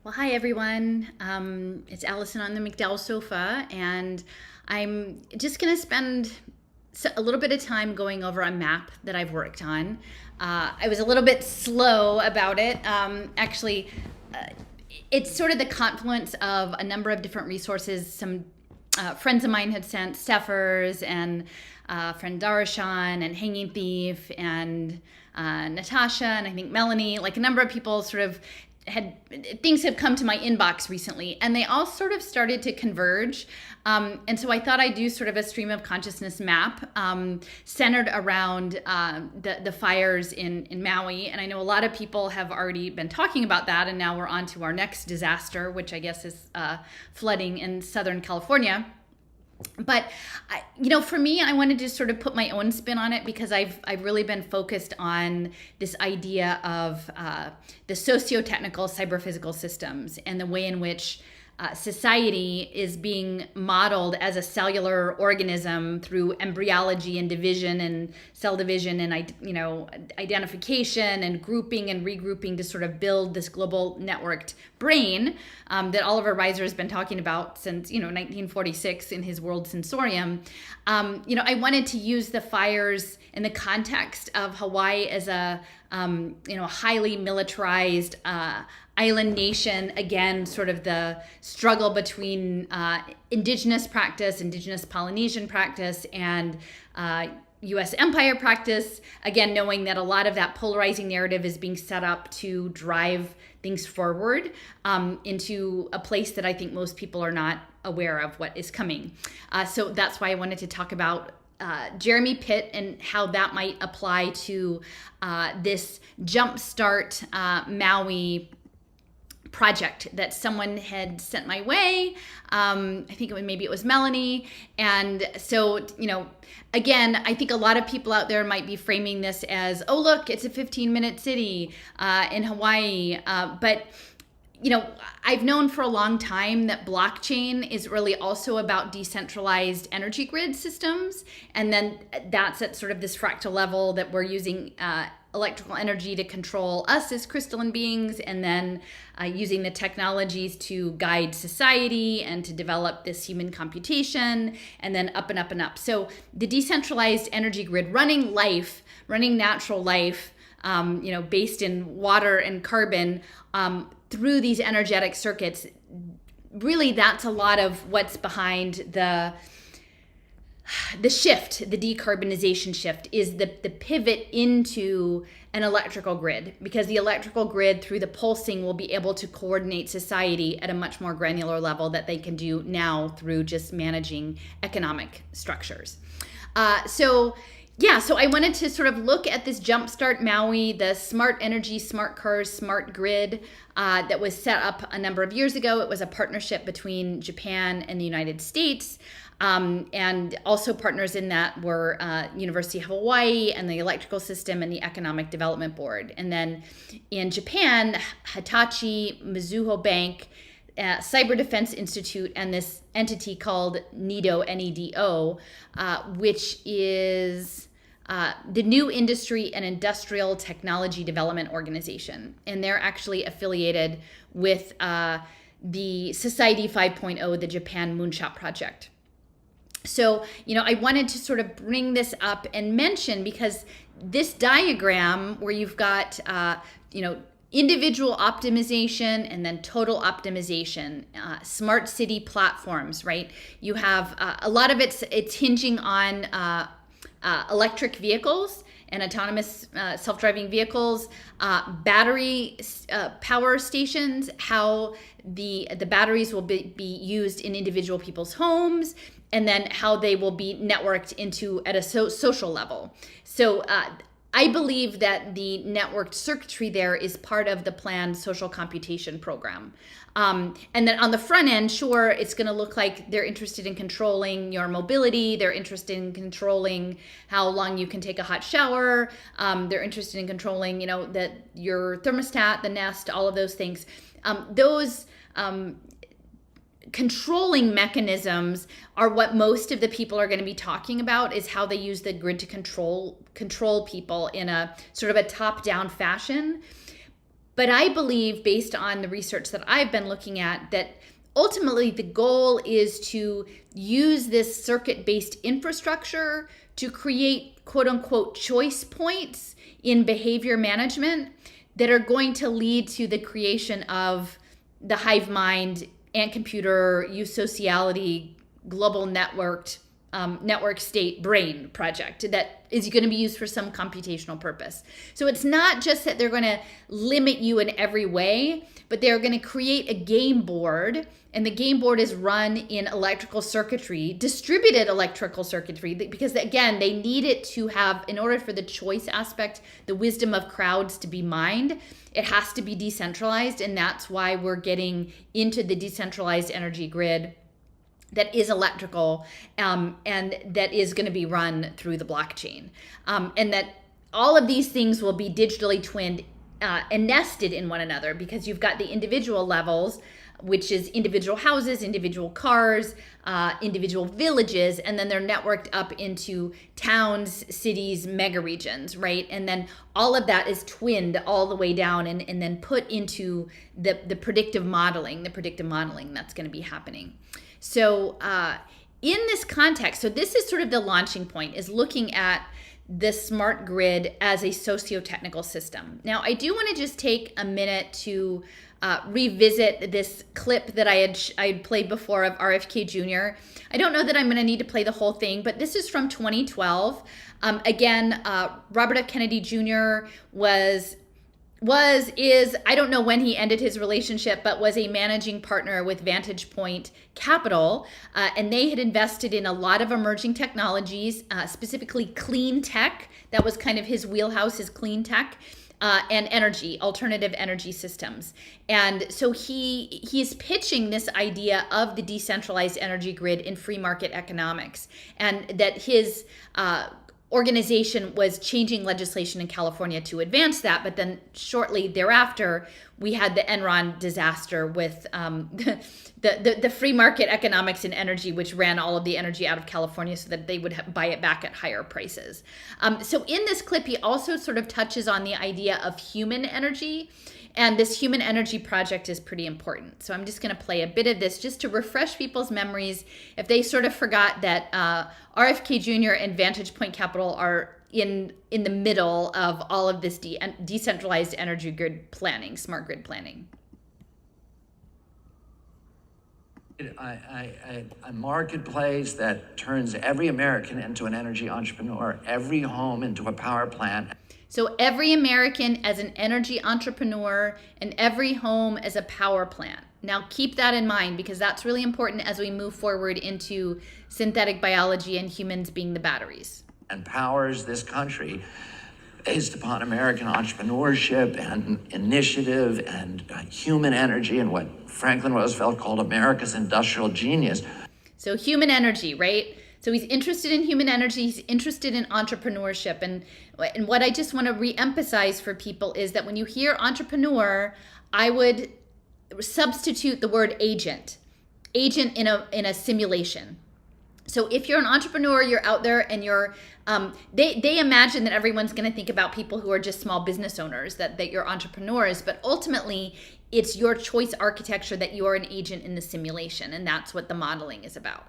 Well, hi everyone. It's Allison on the McDowell sofa, and I'm just going to spend a little bit of time going over a map that I've worked on. I was a little bit slow about it. It's sort of the confluence of a number of different resources. Some friends of mine had sent Steffers and friend Darshan and Hanging Thief and Natasha and I think Melanie, like a number of people sort of had things have come to my inbox recently, and they all sort of started to converge. And so I thought I'd do sort of a stream of consciousness map centered around the fires in Maui. And I know a lot of people have already been talking about that, and now we're on to our next disaster, which I guess is flooding in Southern California. But for me, I wanted to sort of put my own spin on it because I've really been focused on this idea of the socio-technical cyber-physical systems and the way in which society is being modeled as a cellular organism through embryology and division and cell division and identification and grouping and regrouping to sort of build this global networked brain that Oliver Reiser has been talking about since 1946 in his World Sensorium. I wanted to use the fires in the context of Hawaii as a highly militarized island nation. Again, sort of the struggle between indigenous practice, indigenous Polynesian practice, and U.S. empire practice. Again, knowing that a lot of that polarizing narrative is being set up to drive things forward into a place that I think most people are not aware of what is coming. So that's why I wanted to talk about Jeremy Pitt and how that might apply to this JumpSMART Maui project that someone had sent my way. I think maybe it was Melanie. And so, again, I think a lot of people out there might be framing this as, oh, look, it's a 15-minute city in Hawaii. But I've known for a long time that blockchain is really also about decentralized energy grid systems. And then that's at sort of this fractal level that we're using electrical energy to control us as crystalline beings, and then using the technologies to guide society and to develop this human computation, and then up and up and up. So the decentralized energy grid running natural life, based in water and carbon, through these energetic circuits, really that's a lot of what's behind the shift, the decarbonization shift, is the pivot into an electrical grid, because the electrical grid through the pulsing will be able to coordinate society at a much more granular level that they can do now through just managing economic structures. So I wanted to sort of look at this JumpSMART Maui, the smart energy, smart cars, smart grid that was set up a number of years ago. It was a partnership between Japan and the United States. And also partners in that were University of Hawaii and the Electrical System and the Economic Development Board. And then in Japan, Hitachi, Mizuho Bank, Cyber Defense Institute, and this entity called NEDO, N-E-D-O, which is the New Industry and Industrial Technology Development Organization. And they're actually affiliated with the Society 5.0, the Japan Moonshot Project. So, I wanted to sort of bring this up and mention, because this diagram where you've got, individual optimization and then total optimization, smart city platforms, right? You have a lot of it's hinging on electric vehicles and autonomous self-driving vehicles, battery power stations, how the batteries will be used in individual people's homes, and then how they will be networked at a social level. So I believe that the networked circuitry there is part of the planned social computation program. And then on the front end, sure, it's going to look like they're interested in controlling your mobility. They're interested in controlling how long you can take a hot shower. They're interested in controlling, your thermostat, the Nest, all of those things. Those controlling mechanisms are what most of the people are going to be talking about, is how they use the grid to control people in a sort of a top-down fashion. But I believe, based on the research that I've been looking at, that ultimately the goal is to use this circuit-based infrastructure to create quote unquote choice points in behavior management that are going to lead to the creation of the hive mind, ant computer, eusociality, global networked network state brain project that is going to be used for some computational purpose. So it's not just that they're going to limit you in every way, but they're going to create a game board, and the game board is run in electrical circuitry, distributed electrical circuitry, because again, they need it to have, in order for the choice aspect, the wisdom of crowds to be mined, it has to be decentralized, and that's why we're getting into the decentralized energy grid that is electrical, and that is going to be run through the blockchain. And that all of these things will be digitally twinned and nested in one another, because you've got the individual levels, which is individual houses, individual cars, individual villages, and then they're networked up into towns, cities, mega regions, right? And then all of that is twinned all the way down and then put into the predictive modeling that's going to be happening. So in this context, so this is sort of the launching point, is looking at the smart grid as a socio-technical system. Now, I do want to just take a minute to revisit this clip that I had played before of RFK Jr. I don't know that I'm going to need to play the whole thing, but this is from 2012. Again, Robert F. Kennedy Jr. is, I don't know when he ended his relationship, but was a managing partner with Vantage Point Capital. And they had invested in a lot of emerging technologies, specifically clean tech. That was kind of his wheelhouse, is clean tech. And energy, alternative energy systems. And so he's pitching this idea of the decentralized energy grid in free market economics, and that his organization was changing legislation in California to advance that. But then shortly thereafter, we had the Enron disaster with the free market economics in energy, which ran all of the energy out of California so that they would buy it back at higher prices. So in this clip, he also sort of touches on the idea of human energy. And this human energy project is pretty important. So I'm just going to play a bit of this just to refresh people's memories if they sort of forgot that RFK Jr. and Vantage Point Capital are in the middle of all of this decentralized energy grid planning, smart grid planning. A marketplace that turns every American into an energy entrepreneur, every home into a power plant. So every American as an energy entrepreneur, and every home as a power plant. Now keep that in mind, because that's really important as we move forward into synthetic biology and humans being the batteries. And powers this country based upon American entrepreneurship and initiative and human energy, and what Franklin Roosevelt called America's industrial genius. So human energy, right? So he's interested in human energy, he's interested in entrepreneurship. And what I just want to re-emphasize for people is that when you hear entrepreneur, I would substitute the word agent in a simulation. So if you're an entrepreneur, you're out there and you're, they imagine that everyone's going to think about people who are just small business owners, that you're entrepreneurs, but ultimately it's your choice architecture that you are an agent in the simulation. And that's what the modeling is about.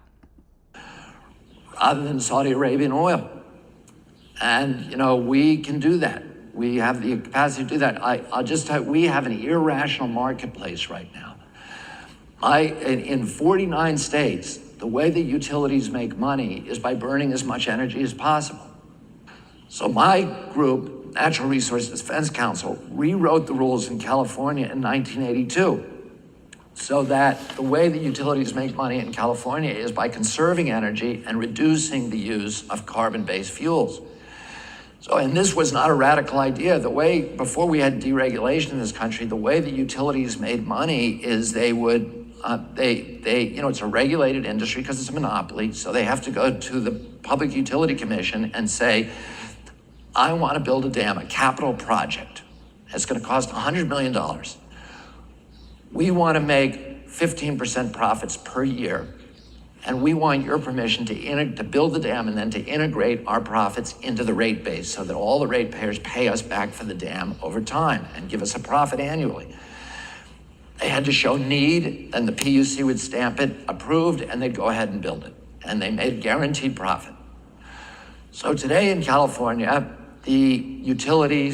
Other than Saudi Arabian oil. And, we can do that. We have the capacity to do that. I'll just tell you, we have an irrational marketplace right now. In 49 states, the way the utilities make money is by burning as much energy as possible. So my group, Natural Resources Defense Council, rewrote the rules in California in 1982. So that the way the utilities make money in California is by conserving energy and reducing the use of carbon-based fuels. So, and this was not a radical idea. The way, before we had deregulation in this country, the way the utilities made money is they would, it's a regulated industry because it's a monopoly. So they have to go to the Public Utility Commission and say, I want to build a dam, a capital project. It's going to cost $100 million. We want to make 15% profits per year, And we want your permission to build the dam and then to integrate our profits into the rate base so that all the ratepayers pay us back for the dam over time and give us a profit annually. They had to show need, and the PUC would stamp it, approved, and they'd go ahead and build it. And they made guaranteed profit. So today in California, the utility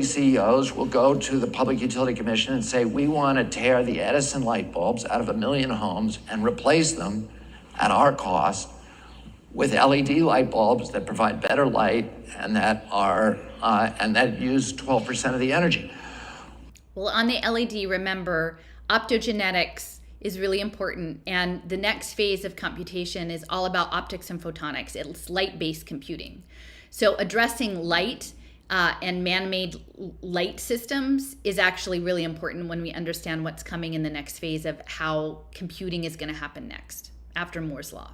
CEOs will go to the Public Utility Commission and say, we want to tear the Edison light bulbs out of 1 million homes and replace them at our cost with LED light bulbs that provide better light and that use 12% of the energy. Well, on the LED, remember, optogenetics is really important. And the next phase of computation is all about optics and photonics. It's light-based computing. So addressing light and man-made light systems is actually really important when we understand what's coming in the next phase of how computing is going to happen next after Moore's Law.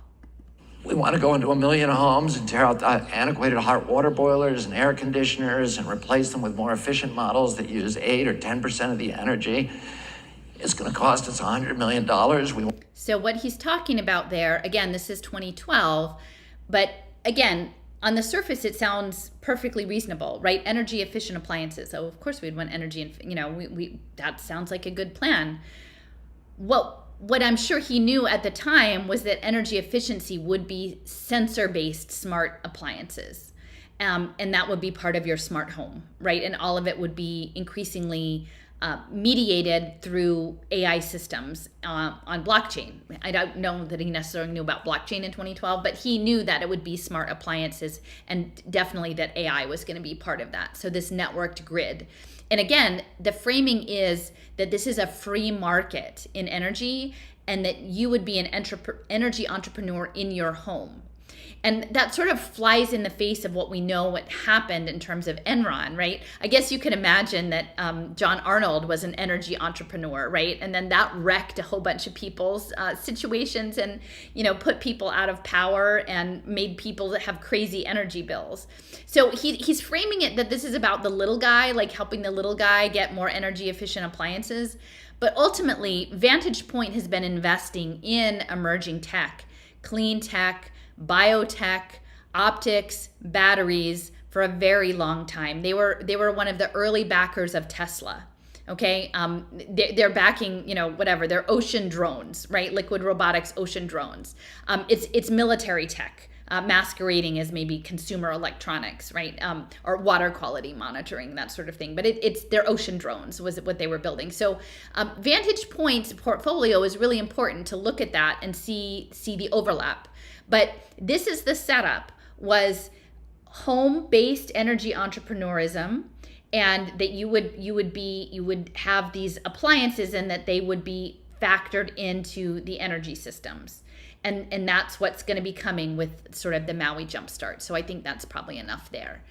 We want to go into 1 million homes and tear out the antiquated hot water boilers and air conditioners and replace them with more efficient models that use 8 or 10% of the energy. It's going to cost us $100 million. So what he's talking about there, again, this is 2012, but again, on the surface, it sounds perfectly reasonable, right? Energy efficient appliances. So of course we'd want energy, that sounds like a good plan. What I'm sure he knew at the time was that energy efficiency would be sensor-based smart appliances. And that would be part of your smart home, right? And all of it would be increasingly mediated through AI systems on blockchain. I don't know that he necessarily knew about blockchain in 2012, but he knew that it would be smart appliances and definitely that AI was going to be part of that. So this networked grid. And again, the framing is that this is a free market in energy and that you would be an energy entrepreneur in your home. And that sort of flies in the face of what we know what happened in terms of Enron, right? I guess you can imagine that John Arnold was an energy entrepreneur, right? And then that wrecked a whole bunch of people's situations and, put people out of power and made people have crazy energy bills. So he's framing it that this is about the little guy, like helping the little guy get more energy efficient appliances. But ultimately, Vantage Point has been investing in emerging tech, clean tech, biotech, optics, batteries for a very long time. They were one of the early backers of Tesla. Okay, they're backing, their ocean drones, right? Liquid robotics, ocean drones. It's military tech, masquerading as maybe consumer electronics, right? Or water quality monitoring, that sort of thing. But it's their ocean drones was what they were building. So Vantage Point's portfolio is really important to look at that and see the overlap. But this is the setup, was home-based energy entrepreneurism, and that you would have these appliances and that they would be factored into the energy systems. And that's what's going to be coming with sort of the Maui JumpStart. So I think that's probably enough there.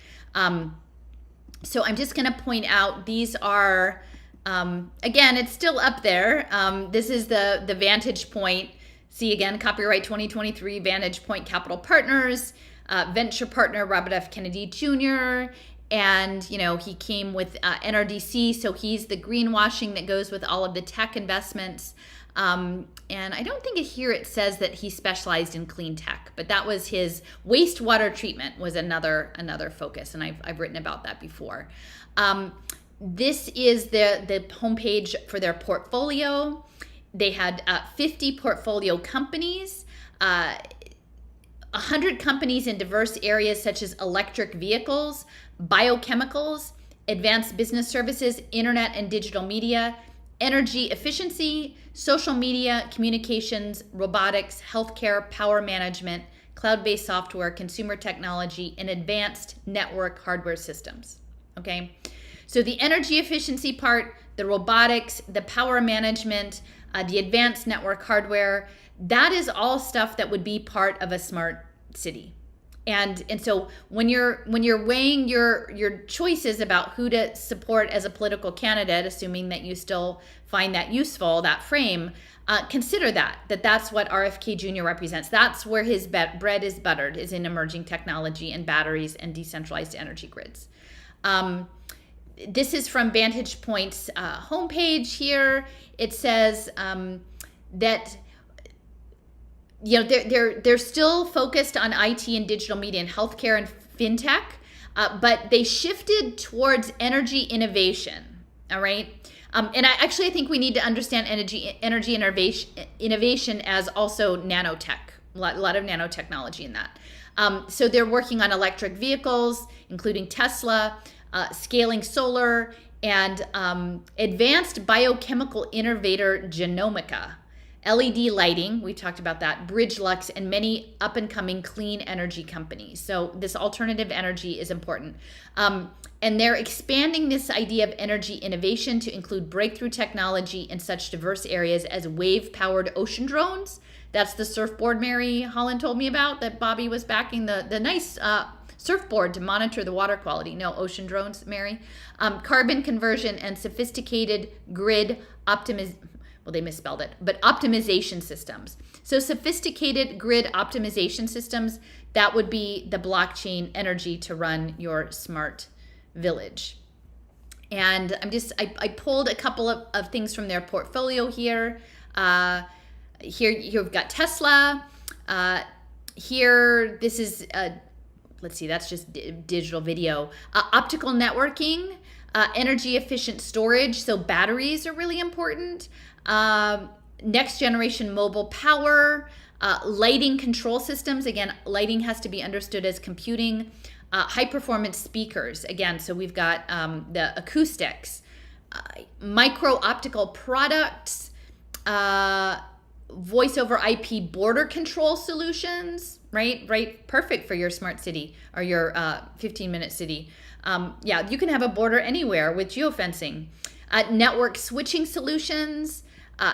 So I'm just going to point out these are, again, it's still up there. This is the Vantage Point. See, again, copyright 2023, Vantage Point Capital Partners, venture partner Robert F. Kennedy Jr., and, he came with NRDC, so he's the greenwashing that goes with all of the tech investments. And I don't think here it says that he specialized in clean tech, but that was his wastewater treatment was another focus, and I've written about that before. This is the homepage for their portfolio. They had 50 portfolio companies, 100 companies in diverse areas such as electric vehicles, biochemicals, advanced business services, internet and digital media, energy efficiency, social media, communications, robotics, healthcare, power management, cloud-based software, consumer technology, and advanced network hardware systems. Okay, so the energy efficiency part, the robotics, the power management, the advanced network hardware, that is all stuff that would be part of a smart city. And so when you're weighing your choices about who to support as a political candidate, assuming that you still find that useful, that frame, consider that's what RFK Jr. represents. That's where his bread is buttered, is in emerging technology and batteries and decentralized energy grids. This is from Vantage Point's homepage here. It says that they're still focused on IT and digital media and healthcare and fintech, but they shifted towards energy innovation. All right. And I think we need to understand energy innovation as also nanotech, a lot of nanotechnology in that. So they're working on electric vehicles, including Tesla, scaling solar, and advanced biochemical innovator Genomica, LED lighting, we talked about that, Bridgelux, and many up-and-coming clean energy companies. So this alternative energy is important. And they're expanding this idea of energy innovation to include breakthrough technology in such diverse areas as wave-powered ocean drones. That's the surfboard Mary Holland told me about, that Bobby was backing, the nice surfboard to monitor the water quality. No, ocean drones, Mary. Carbon conversion and sophisticated grid they misspelled it, but optimization systems. So sophisticated grid optimization systems, that would be the blockchain energy to run your smart village. And I pulled a couple of things from their portfolio here. Here you've got Tesla. Here, this is, let's see, that's just digital video. Optical networking, energy efficient storage. So batteries are really important. Next generation mobile power, lighting control systems. Again, lighting has to be understood as computing. High performance speakers. Again, so we've got the acoustics, micro optical products, voice over IP border control solutions, right? Perfect for your smart city or your 15-minute city. You can have a border anywhere with geofencing. Network switching solutions,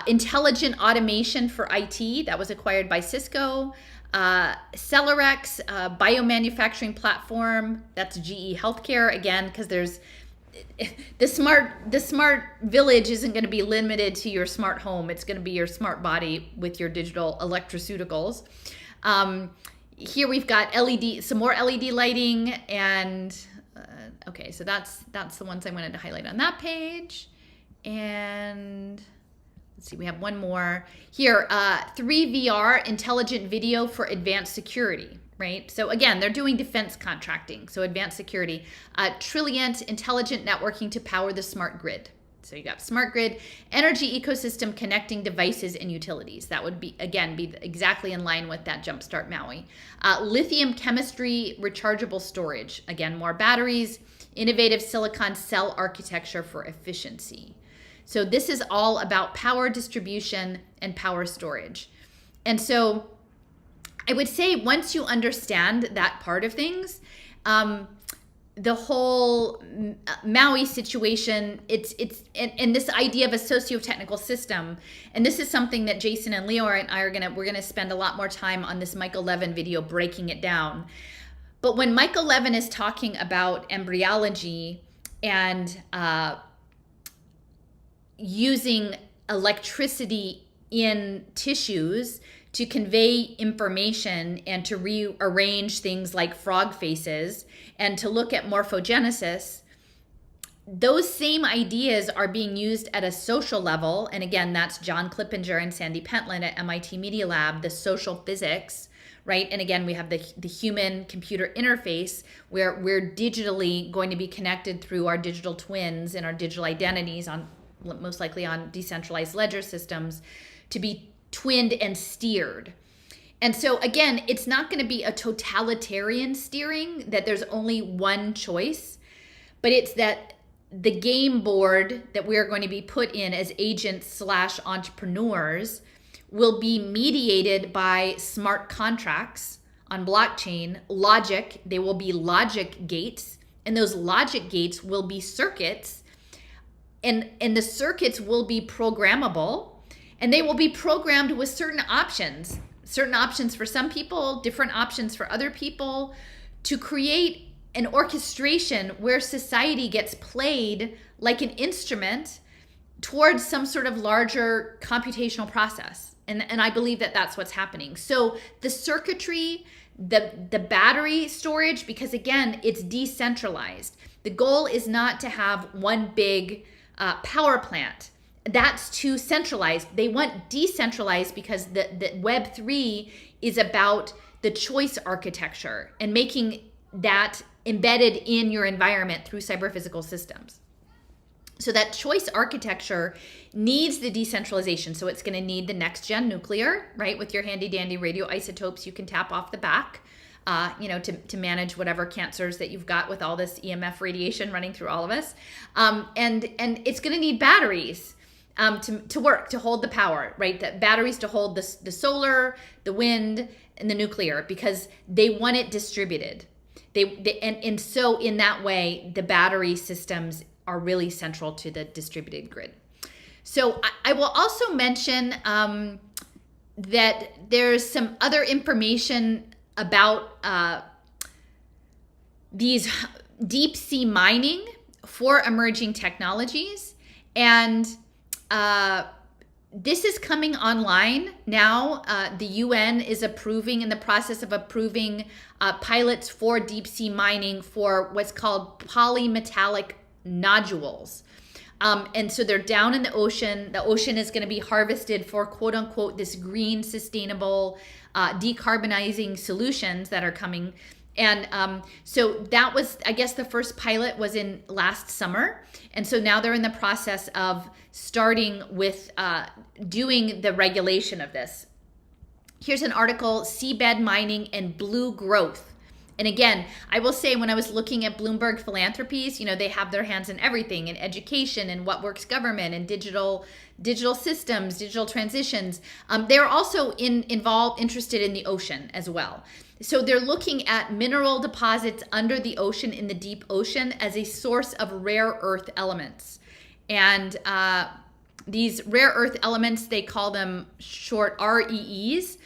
intelligent automation for IT, that was acquired by Cisco. Celerex, biomanufacturing platform, that's GE Healthcare, again, because there's the smart village isn't going to be limited to your smart home. It's going to be your smart body with your digital electroceuticals. Here we've got some more LED lighting, and okay, so that's the ones I wanted to highlight on that page. And let's see, we have one more here. 3VR, intelligent video for advanced security, right? So again, they're doing defense contracting, so advanced security. Trilliant, intelligent networking to power the smart grid. So you got smart grid, energy ecosystem connecting devices and utilities. That would be exactly in line with that JumpStart Maui. Lithium chemistry, rechargeable storage. Again, more batteries, innovative silicon cell architecture for efficiency. So this is all about power distribution and power storage. And so I would say once you understand that part of things, the whole Maui situation, it's this idea of a socio-technical system, and this is something that Jason and Leo and I we're gonna spend a lot more time on this Michael Levin video breaking it down. But when Michael Levin is talking about embryology and using electricity in tissues to convey information and to rearrange things like frog faces and to look at morphogenesis, those same ideas are being used at a social level. And again, that's John Clippinger and Sandy Pentland at MIT Media Lab, the social physics, right? And again, we have the human-computer interface where we're digitally going to be connected through our digital twins and our digital identities most likely on decentralized ledger systems to be twinned and steered. And so again, it's not going to be a totalitarian steering that there's only one choice, but it's that the game board that we're going to be put in as agents / entrepreneurs will be mediated by smart contracts on blockchain logic. They will be logic gates, and those logic gates will be circuits. And the circuits will be programmable, and they will be programmed with certain options for some people, different options for other people, to create an orchestration where society gets played like an instrument towards some sort of larger computational process. And I believe that that's what's happening. So the circuitry, the battery storage, because again, it's decentralized. The goal is not to have one big power plant that's too centralized. They want decentralized because the Web3 is about the choice architecture and making that embedded in your environment through cyber-physical systems. So that choice architecture needs the decentralization. So it's going to need the next gen nuclear, right? With your handy dandy radioisotopes you can tap off the back, to manage whatever cancers that you've got with all this EMF radiation running through all of us. And it's going to need batteries to work, to hold the power, right? The batteries to hold the solar, the wind, and the nuclear, because they want it distributed. And so in that way, the battery systems are really central to the distributed grid. So I will also mention that there's some other information about these deep sea mining for emerging technologies. And this is coming online now. The UN is in the process of approving pilots for deep sea mining for what's called polymetallic nodules. And so they're down in the ocean. The ocean is going to be harvested for quote unquote this green, sustainable, decarbonizing solutions that are coming. And so that was, I guess the first pilot was in last summer. And so now they're in the process of starting with doing the regulation of this. Here's an article, Seabed Mining and Blue Growth. And again, I will say when I was looking at Bloomberg Philanthropies, they have their hands in everything, in education and what works government and digital systems, digital transitions. They're also interested in the ocean as well. So they're looking at mineral deposits under the ocean in the deep ocean as a source of rare earth elements. And these rare earth elements, they call them short REEs.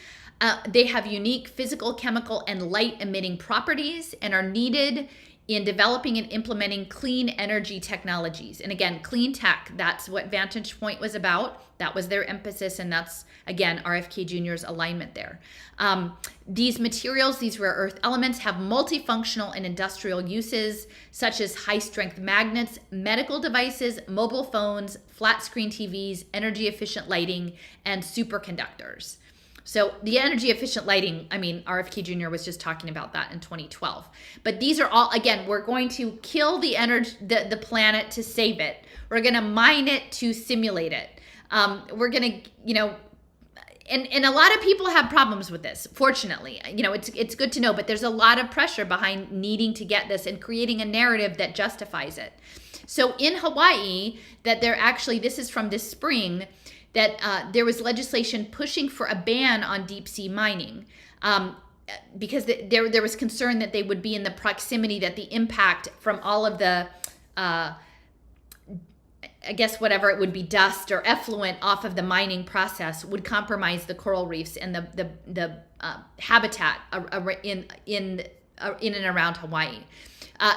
They have unique physical, chemical, and light emitting properties and are needed in developing and implementing clean energy technologies. And again, clean tech, that's what Vantage Point was about. That was their emphasis, and that's, again, RFK Jr.'s alignment there. These materials, these rare earth elements, have multifunctional and industrial uses, such as high-strength magnets, medical devices, mobile phones, flat-screen TVs, energy-efficient lighting, and superconductors. So the energy efficient lighting, RFK Jr. was just talking about that in 2012. But these are all, again, we're going to kill the the planet to save it. We're going to mine it to simulate it. We're going to, and a lot of people have problems with this, fortunately. It's good to know, but there's a lot of pressure behind needing to get this and creating a narrative that justifies it. So in Hawaii, this is from this spring, that there was legislation pushing for a ban on deep sea mining because there was concern that they would be in the proximity, that the impact from all of the, I guess whatever it would be, dust or effluent off of the mining process would compromise the coral reefs and the habitat in and around Hawaii.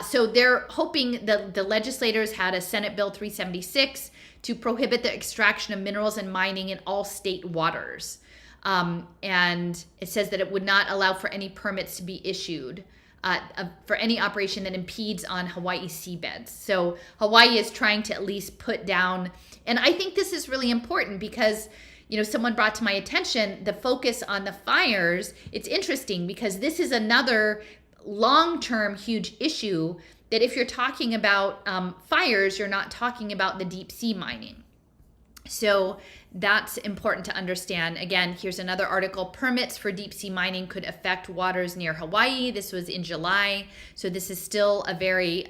So they're hoping the legislators had a Senate Bill 376 to prohibit the extraction of minerals and mining in all state waters. And it says that it would not allow for any permits to be issued for any operation that impedes on Hawaii seabeds. So Hawaii is trying to at least put down, and I think this is really important because someone brought to my attention the focus on the fires. It's interesting because this is another long-term huge issue, that if you're talking about fires, you're not talking about the deep sea mining. So that's important to understand. Again, here's another article. Permits for deep sea mining could affect waters near Hawaii. This was in July. So this is still a very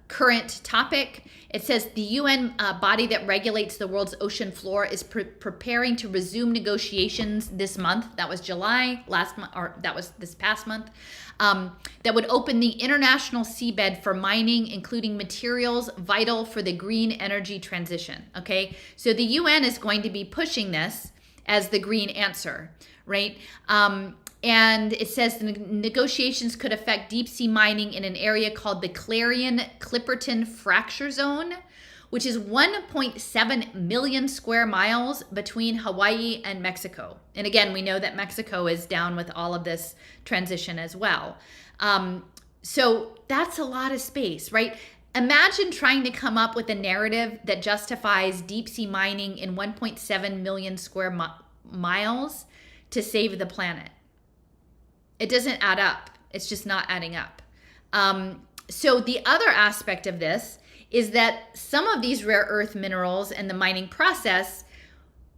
current topic. It says the UN body that regulates the world's ocean floor is preparing to resume negotiations this month. That was July last month, or that was this past month. That would open the international seabed for mining, including materials vital for the green energy transition. Okay, so the UN is going to be pushing this as the green answer, right? And it says the negotiations could affect deep sea mining in an area called the Clarion-Clipperton Fracture Zone, which is 1.7 million square miles between Hawaii and Mexico. And again, we know that Mexico is down with all of this transition as well. So that's a lot of space, right? Imagine trying to come up with a narrative that justifies deep sea mining in 1.7 million square miles to save the planet. It doesn't add up. It's just not adding up. So the other aspect of this is that some of these rare earth minerals and the mining process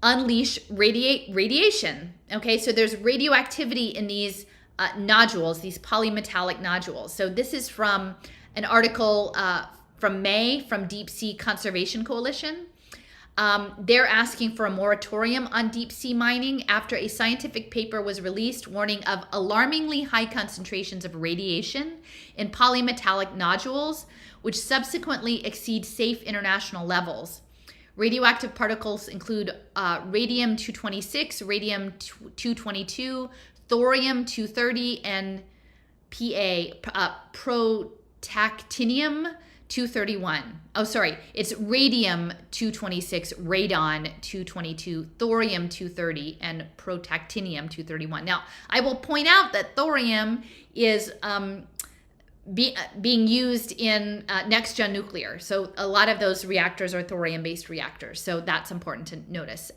unleash radiation. Okay, so there's radioactivity in these nodules, these polymetallic nodules. So this is from an article from May from Deep Sea Conservation Coalition. They're asking for a moratorium on deep sea mining after a scientific paper was released warning of alarmingly high concentrations of radiation in polymetallic nodules, which subsequently exceed safe international levels. Radioactive particles include radium-226, radium-222, thorium-230, and protactinium-231. Oh, sorry, it's radium-226, radon-222, thorium-230, and protactinium-231. Now, I will point out that thorium is being used in next-gen nuclear. So a lot of those reactors are thorium-based reactors. So that's important to notice.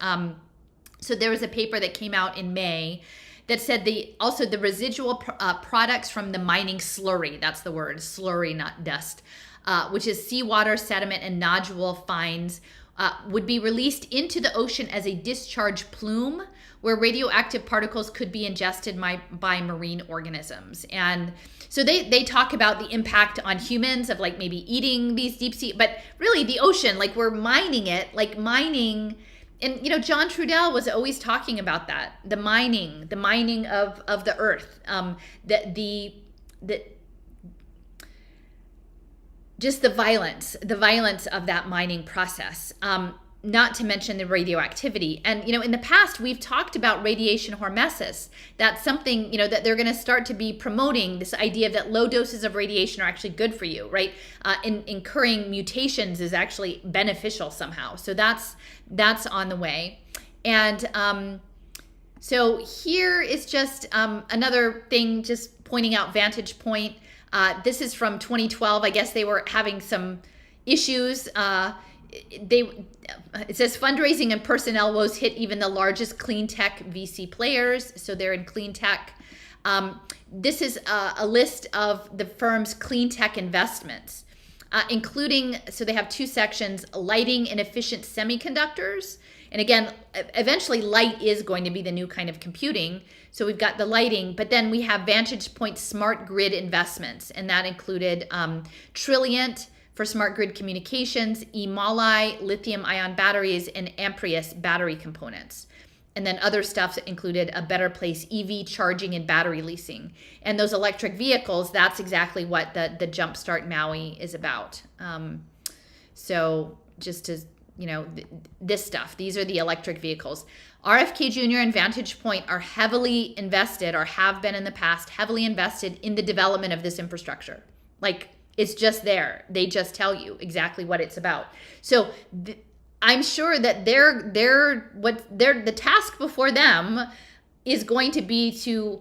So there was a paper that came out in May that said also the residual products from the mining slurry, that's the word, slurry, not dust, which is seawater, sediment, and nodule fines, would be released into the ocean as a discharge plume where radioactive particles could be ingested by marine organisms. And so they talk about the impact on humans of like maybe eating these deep sea, but really the ocean, like we're mining it, like mining. And, you know, John Trudell was always talking about that, the mining of the earth, just the violence of that mining process, not to mention the radioactivity. And, you know, in the past, we've talked about radiation hormesis. That's something, you know, that they're going to start to be promoting, this idea that low doses of radiation are actually good for you, right? Incurring mutations is actually beneficial somehow. So that's on the way. And so here is just another thing, just pointing out Vantage Point. This is from 2012. I guess they were having some issues. It says fundraising and personnel woes hit even the largest clean tech VC players. So they're in clean tech. This is a list of the firm's clean tech investments, including, so they have two sections, lighting and efficient semiconductors. And again, eventually light is going to be the new kind of computing. So we've got the lighting, but then we have Vantage Point smart grid investments. And that included Trilliant for smart grid communications, Emali lithium ion batteries, and Amprius battery components. And then other stuff included A Better Place EV charging and battery leasing. And those electric vehicles, that's exactly what the JumpSMART Maui is about. So just to, you know, this stuff, these are the electric vehicles. RFK Jr. and Vantage Point are heavily invested, or have been in the past, heavily invested in the development of this infrastructure. Like, it's just there. They just tell you exactly what it's about. So I'm sure that the task before them is going to be to,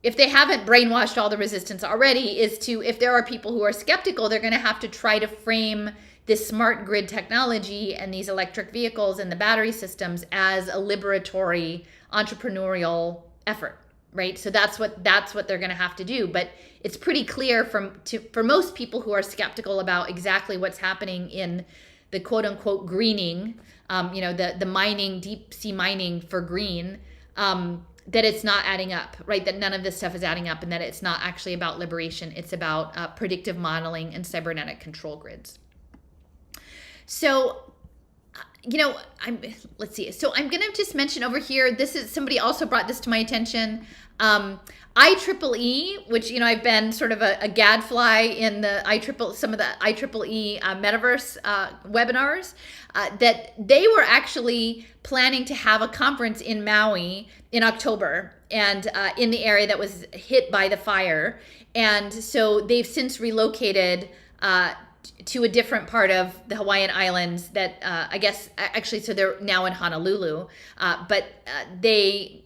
if they haven't brainwashed all the resistance already, is to, if there are people who are skeptical, they're going to have to try to frame this smart grid technology and these electric vehicles and the battery systems as a liberatory entrepreneurial effort. Right, so that's what they're going to have to do. But it's pretty clear for most people who are skeptical about exactly what's happening in the quote unquote greening, the mining, deep sea mining for green, that it's not adding up. Right, that none of this stuff is adding up, and that it's not actually about liberation. It's about predictive modeling and cybernetic control grids. So, let's see. So I'm going to just mention over here, this is, somebody also brought this to my attention. IEEE, which, I've been sort of a gadfly in some of the IEEE metaverse webinars, that they were actually planning to have a conference in Maui in October, and in the area that was hit by the fire. And so they've since relocated to a different part of the Hawaiian Islands that I guess actually, so they're now in Honolulu, but they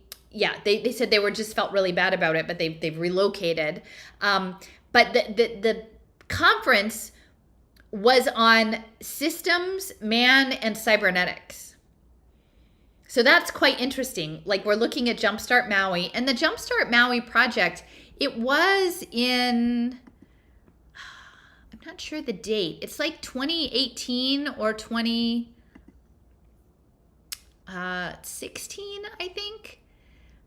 said they were just felt really bad about it, but they've relocated. But the conference was on systems, man, and cybernetics. So that's quite interesting. Like, we're looking at JumpStart Maui, and the JumpStart Maui project, it was in, I'm not sure the date. It's like 2018 or 2016, I think.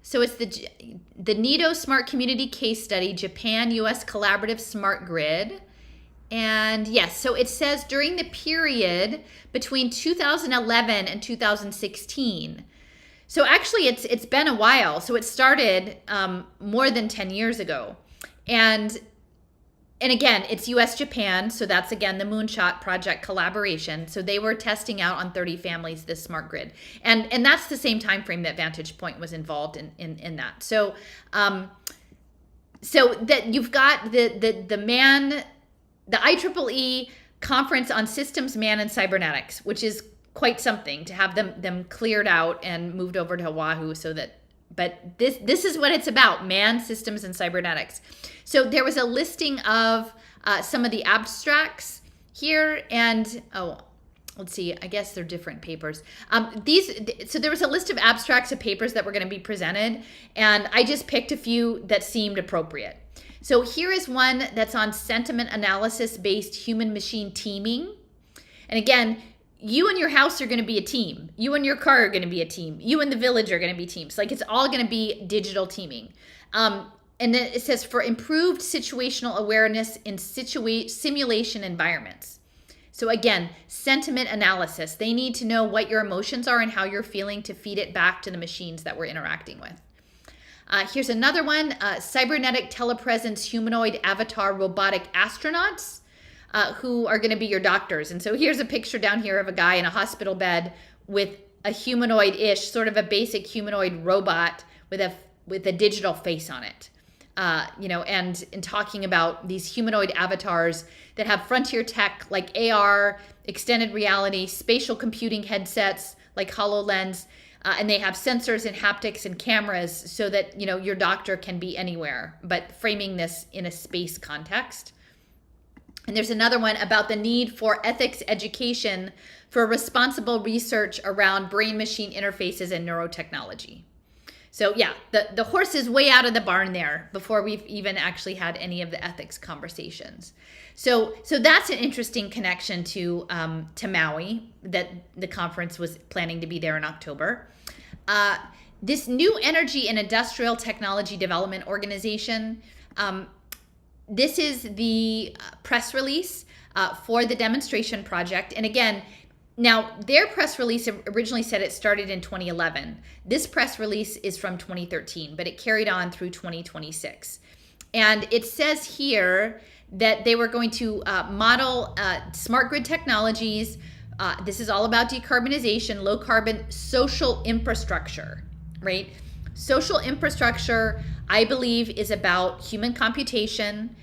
So it's the NITO Smart Community Case Study, Japan-US Collaborative Smart Grid. And yes, so it says during the period between 2011 and 2016. So actually it's been a while. So it started more than 10 years ago. And again, it's US Japan. So that's again the Moonshot Project collaboration. So they were testing out on 30 families this smart grid. And that's the same time frame that Vantage Point was involved in that. So so that you've got the IEEE conference on systems, man, and cybernetics, which is quite something to have them cleared out and moved over to Oahu. So that, but this is what it's about: man, systems, and cybernetics. So there was a listing of some of the abstracts here, and let's see, I guess they're different papers. So there was a list of abstracts of papers that were going to be presented, and I just picked a few that seemed appropriate. So here is one that's on sentiment analysis-based human-machine teaming. And again, you and your house are going to be a team. You and your car are going to be a team. You and the village are going to be teams. Like, it's all going to be digital teaming. And then it says for improved situational awareness in simulation environments. So again, sentiment analysis. They need to know what your emotions are and how you're feeling to feed it back to the machines that we're interacting with. Here's another one, cybernetic telepresence humanoid avatar robotic astronauts who are going to be your doctors. And so here's a picture down here of a guy in a hospital bed with a humanoid-ish, sort of a basic humanoid robot with a digital face on it. And in talking about these humanoid avatars that have frontier tech like AR, extended reality, spatial computing headsets like HoloLens, and they have sensors and haptics and cameras so that, your doctor can be anywhere, but framing this in a space context. And there's another one about the need for ethics education for responsible research around brain-machine interfaces and neurotechnology. So yeah, the horse is way out of the barn there before we've even actually had any of the ethics conversations. So that's an interesting connection to Maui, that the conference was planning to be there in October. This new energy and industrial technology development organization, this is the press release for the demonstration project. And again, now their press release originally said it started in 2011. This press release is from 2013, but it carried on through 2026. And it says here that they were going to model smart grid technologies. This is all about decarbonization, low carbon social infrastructure, right? Social infrastructure, I believe, is about human computation,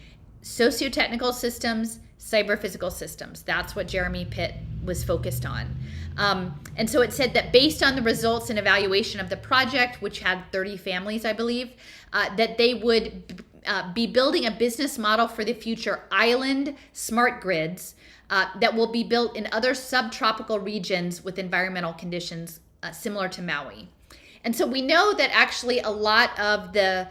socio-technical systems, cyber-physical systems. That's what Jeremy Pitt was focused on. And so it said that based on the results and evaluation of the project, which had 30 families, I believe, that they would be building a business model for the future island smart grids that will be built in other subtropical regions with environmental conditions similar to Maui. And so we know that actually a lot of the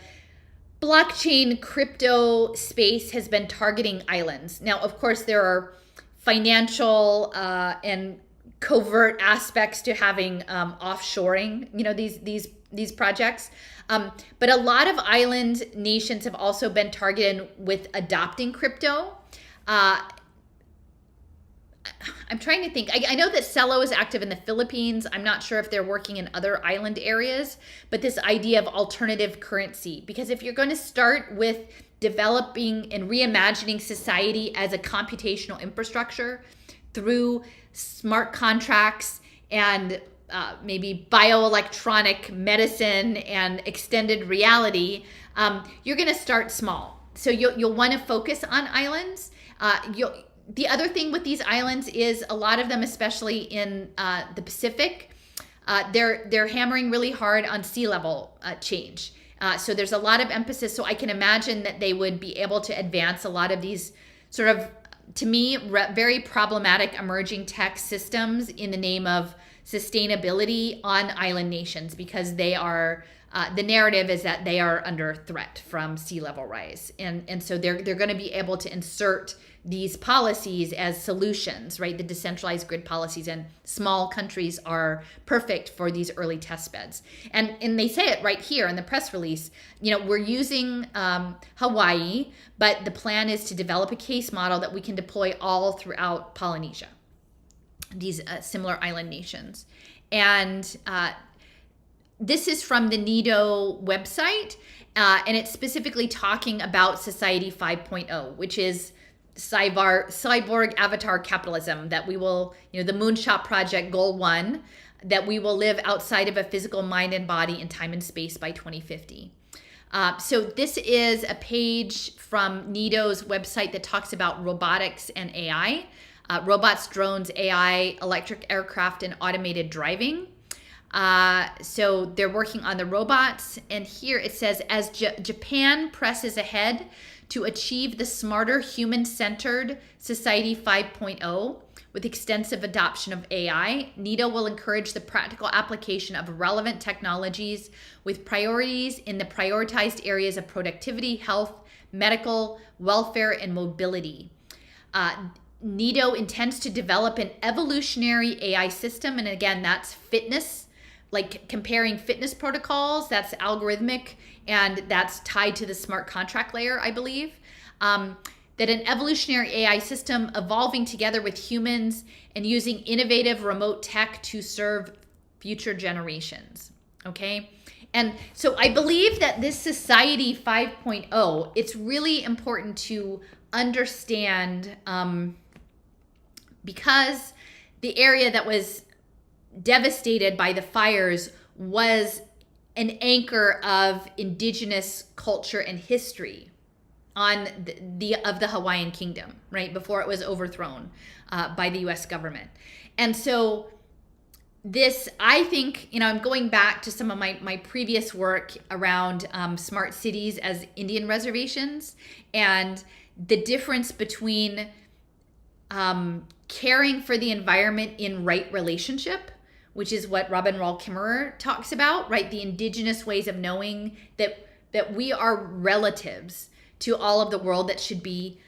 blockchain crypto space has been targeting islands. Now, of course, there are financial and covert aspects to having offshoring, these projects. But a lot of island nations have also been targeted with adopting crypto. I'm trying to think. I know that Celo is active in the Philippines. I'm not sure if they're working in other island areas, but this idea of alternative currency, because if you're going to start with developing and reimagining society as a computational infrastructure through smart contracts and maybe bioelectronic medicine and extended reality, you're going to start small. So you'll want to focus on islands. The other thing with these islands is a lot of them, especially in the Pacific, they're hammering really hard on sea level change. So there's a lot of emphasis. So I can imagine that they would be able to advance a lot of these sort of, to me, very problematic emerging tech systems in the name of sustainability on island nations, because they are, the narrative is that they are under threat from sea level rise. And so they're going to be able to insert these policies as solutions, right? The decentralized grid policies, and small countries are perfect for these early test beds. And they say it right here in the press release. We're using Hawaii, but the plan is to develop a case model that we can deploy all throughout Polynesia, these similar island nations. And this is from the NIDO website, and it's specifically talking about Society 5.0, which is cyborg avatar capitalism, that we will, the Moonshot Project Goal 1, that we will live outside of a physical mind and body in time and space by 2050. So this is a page from NIDO's website that talks about robotics and AI, robots, drones, AI, electric aircraft, and automated driving. So they're working on the robots. And here it says, as Japan presses ahead to achieve the smarter human-centered Society 5.0 with extensive adoption of AI, NIDO will encourage the practical application of relevant technologies with priorities in the prioritized areas of productivity, health, medical, welfare, and mobility. NIDO intends to develop an evolutionary AI system, and again, that's fitness, like comparing fitness protocols, that's algorithmic, and that's tied to the smart contract layer, I believe. That an evolutionary AI system evolving together with humans and using innovative remote tech to serve future generations, okay? And so I believe that this Society 5.0, it's really important to understand, because the area that was devastated by the fires was an anchor of indigenous culture and history on the Hawaiian Kingdom, right, before it was overthrown by the US government. And so this, I think, I'm going back to some of my previous work around smart cities as Indian reservations, and the difference between caring for the environment in right relationship, which is what Robin Rahl Kimmerer talks about, right? The indigenous ways of knowing that we are relatives to all of the world, that should be,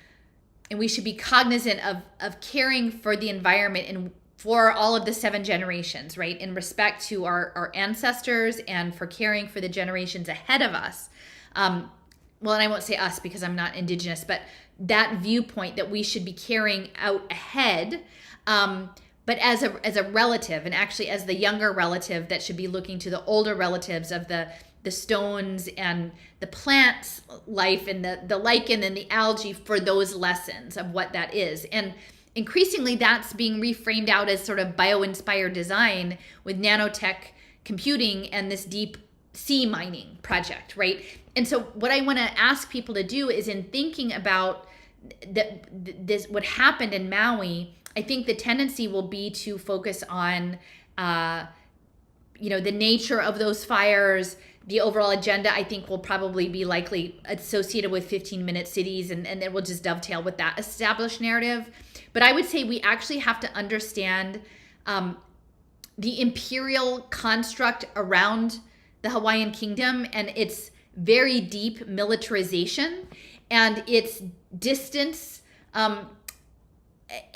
and we should be cognizant of caring for the environment and for all of the 7 generations, right? In respect to our ancestors, and for caring for the generations ahead of us. Well, and I won't say us because I'm not indigenous, but that viewpoint that we should be carrying out ahead, but as a relative, and actually as the younger relative that should be looking to the older relatives of the stones and the plants life and the lichen and the algae for those lessons of what that is. And increasingly that's being reframed out as sort of bio-inspired design with nanotech computing and this deep sea mining project, right? And so what I want to ask people to do is, in thinking about this, what happened in Maui, I think the tendency will be to focus on, the nature of those fires. The overall agenda, I think, will probably be likely associated with 15-minute cities, and then we'll just dovetail with that established narrative. But I would say we actually have to understand the imperial construct around the Hawaiian Kingdom and its very deep militarization and its distance and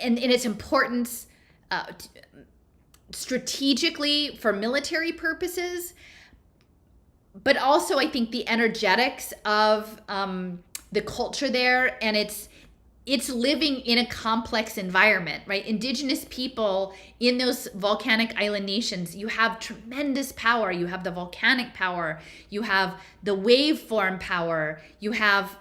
its importance strategically for military purposes, but also I think the energetics of the culture there, and it's living in a complex environment, right? Indigenous people in those volcanic island nations, you have tremendous power. You have the volcanic power, you have the waveform power, you have,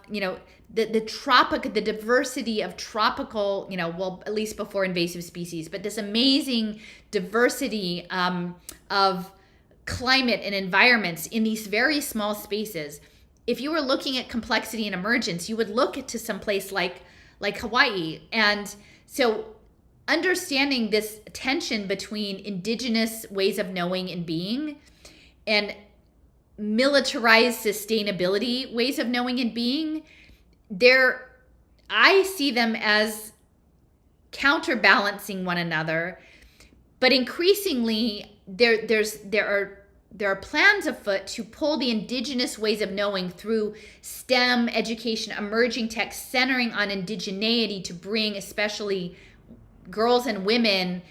the diversity of tropical, well, at least before invasive species, but this amazing diversity of climate and environments in these very small spaces. If you were looking at complexity and emergence, you would look to some place like Hawaii. And so understanding this tension between indigenous ways of knowing and being and militarized sustainability ways of knowing and being, I see them as counterbalancing one another, but increasingly there are plans afoot to pull the indigenous ways of knowing through STEM education, emerging tech, centering on indigeneity to bring especially girls and women,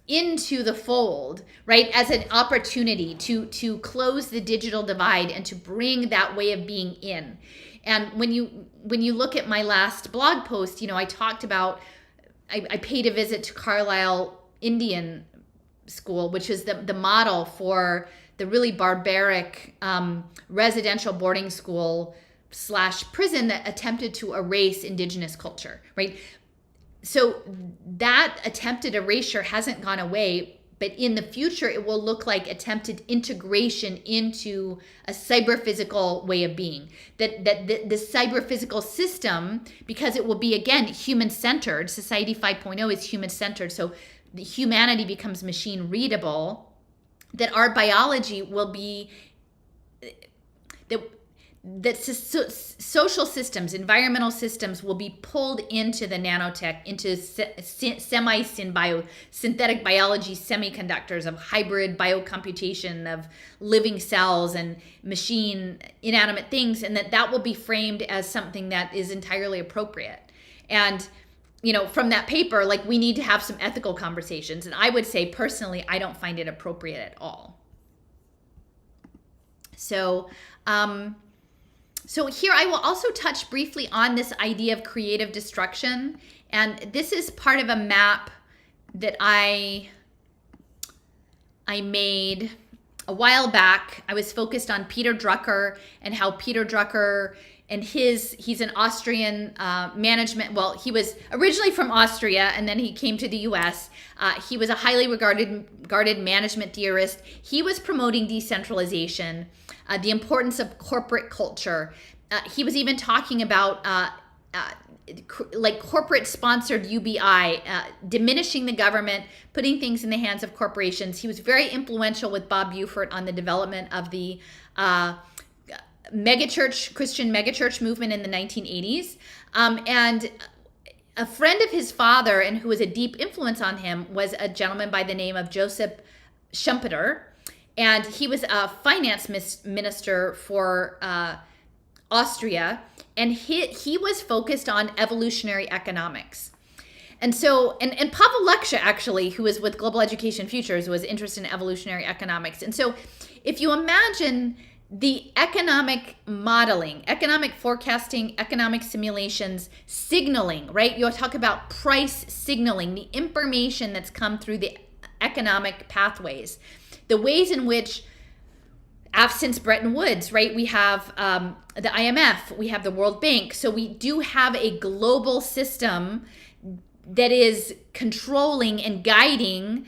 into the fold, right, as an opportunity to close the digital divide and to bring that way of being in. And when you look at my last blog post, I talked about I paid a visit to Carlisle Indian School, which is the model for the really barbaric residential boarding school / prison that attempted to erase indigenous culture, right? So that attempted erasure hasn't gone away, but in the future, it will look like attempted integration into a cyber-physical way of being. That the cyber-physical system, because it will be, again, human-centered, Society 5.0 is human-centered, so the humanity becomes machine-readable, that our biology will be... that social systems, environmental systems will be pulled into the nanotech, into synthetic biology semiconductors of hybrid biocomputation of living cells and machine inanimate things, and that will be framed as something that is entirely appropriate. And from that paper, like, we need to have some ethical conversations. And I would say personally, I don't find it appropriate at all. So here I will also touch briefly on this idea of creative destruction. And this is part of a map that I made a while back. I was focused on Peter Drucker and how Peter Drucker and he's an Austrian management. Well, he was originally from Austria and then he came to the US. He was a highly regarded management theorist. He was promoting decentralization, the importance of corporate culture. He was even talking about like corporate sponsored UBI, diminishing the government, putting things in the hands of corporations. He was very influential with Bob Buford on the development of the Christian megachurch movement in the 1980s. And a friend of his father, and who was a deep influence on him, was a gentleman by the name of Joseph Schumpeter. And he was a finance minister for Austria. And he was focused on evolutionary economics. And so, and Pavel Leksha, actually, who was with Global Education Futures, was interested in evolutionary economics. And so if you imagine the economic modeling, economic forecasting, economic simulations, signaling, right? You'll talk about price signaling, the information that's come through the economic pathways, the ways in which, since Bretton Woods, right? We have the IMF, we have the World Bank. So we do have a global system that is controlling and guiding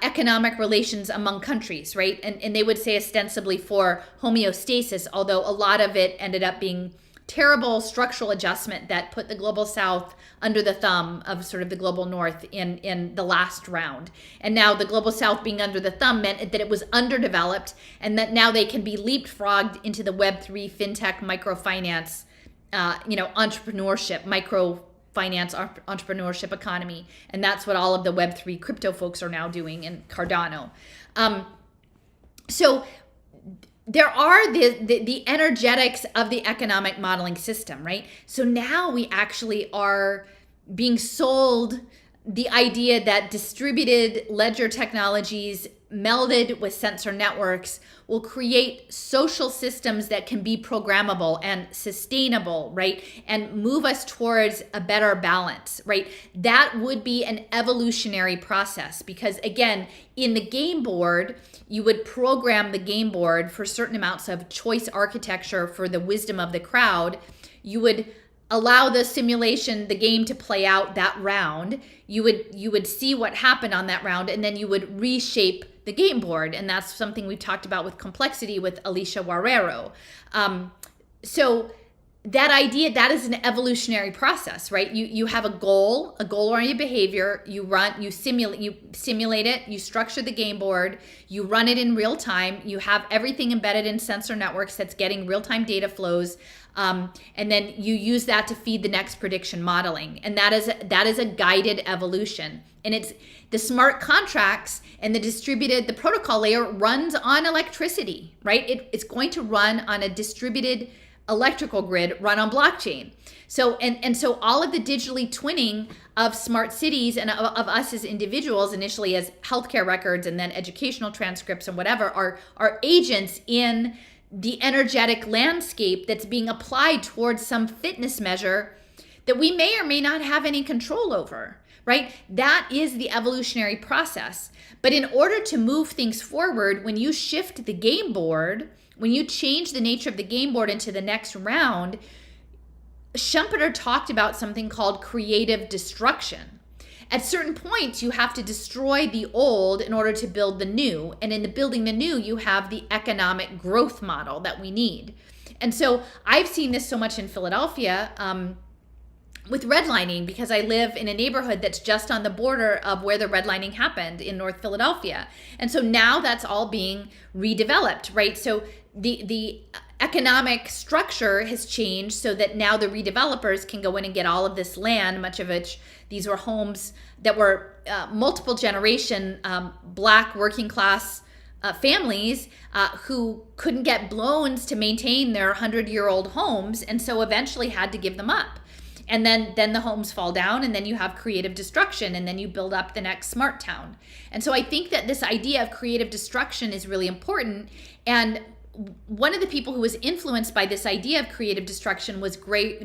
economic relations among countries, right? And they would say ostensibly for homeostasis, although a lot of it ended up being terrible structural adjustment that put the global south under the thumb of sort of the global north in the last round. And now the global south being under the thumb meant that it was underdeveloped, and that now they can be leapfrogged into the Web3 fintech microfinance, entrepreneurship, microfinance entrepreneurship economy. And that's what all of the Web3 crypto folks are now doing in Cardano. So there are the energetics of the economic modeling system, right? So now we actually are being sold the idea that distributed ledger technologies melded with sensor networks will create social systems that can be programmable and sustainable, right? And move us towards a better balance, right? That would be an evolutionary process because, again, in the game board, you would program the game board for certain amounts of choice architecture for the wisdom of the crowd. You would allow the simulation, the game to play out that round. You would see what happened on that round, and then you would reshape the game board. And that's something we've talked about with complexity with Alicia Warrero. So that idea, that is an evolutionary process, right? You have a goal-oriented behavior. You simulate it. You structure the game board. You run it in real time. You have everything embedded in sensor networks that's getting real-time data flows, and then you use that to feed the next prediction modeling. And that is a guided evolution. And it's the smart contracts and the protocol layer runs on electricity, right? It's going to run on a distributed electrical grid run on blockchain. So so all of the digitally twinning of smart cities and of us as individuals, initially as healthcare records and then educational transcripts and whatever, are agents in the energetic landscape that's being applied towards some fitness measure that we may or may not have any control over, right? That is the evolutionary process. But in order to move things forward, when you shift the game board, when you change the nature of the game board into the next round, Schumpeter talked about something called creative destruction. At certain points, you have to destroy the old in order to build the new. And in the building the new, you have the economic growth model that we need. And so I've seen this so much in Philadelphia with redlining, because I live in a neighborhood that's just on the border of where the redlining happened in North Philadelphia. And so now that's all being redeveloped, right? So the economic structure has changed so that now the redevelopers can go in and get all of this land, much of which these were homes that were multiple generation Black working class families who couldn't get loans to maintain their 100-year-old homes, and so eventually had to give them up. And then the homes fall down, and then you have creative destruction, and then you build up the next smart town. And so I think that this idea of creative destruction is really important. And one of the people who was influenced by this idea of creative destruction was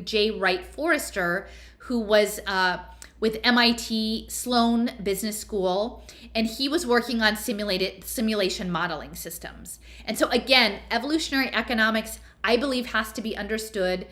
J. Wright Forrester, who was with MIT Sloan Business School, and he was working on simulation modeling systems. And so again, evolutionary economics, I believe, has to be understood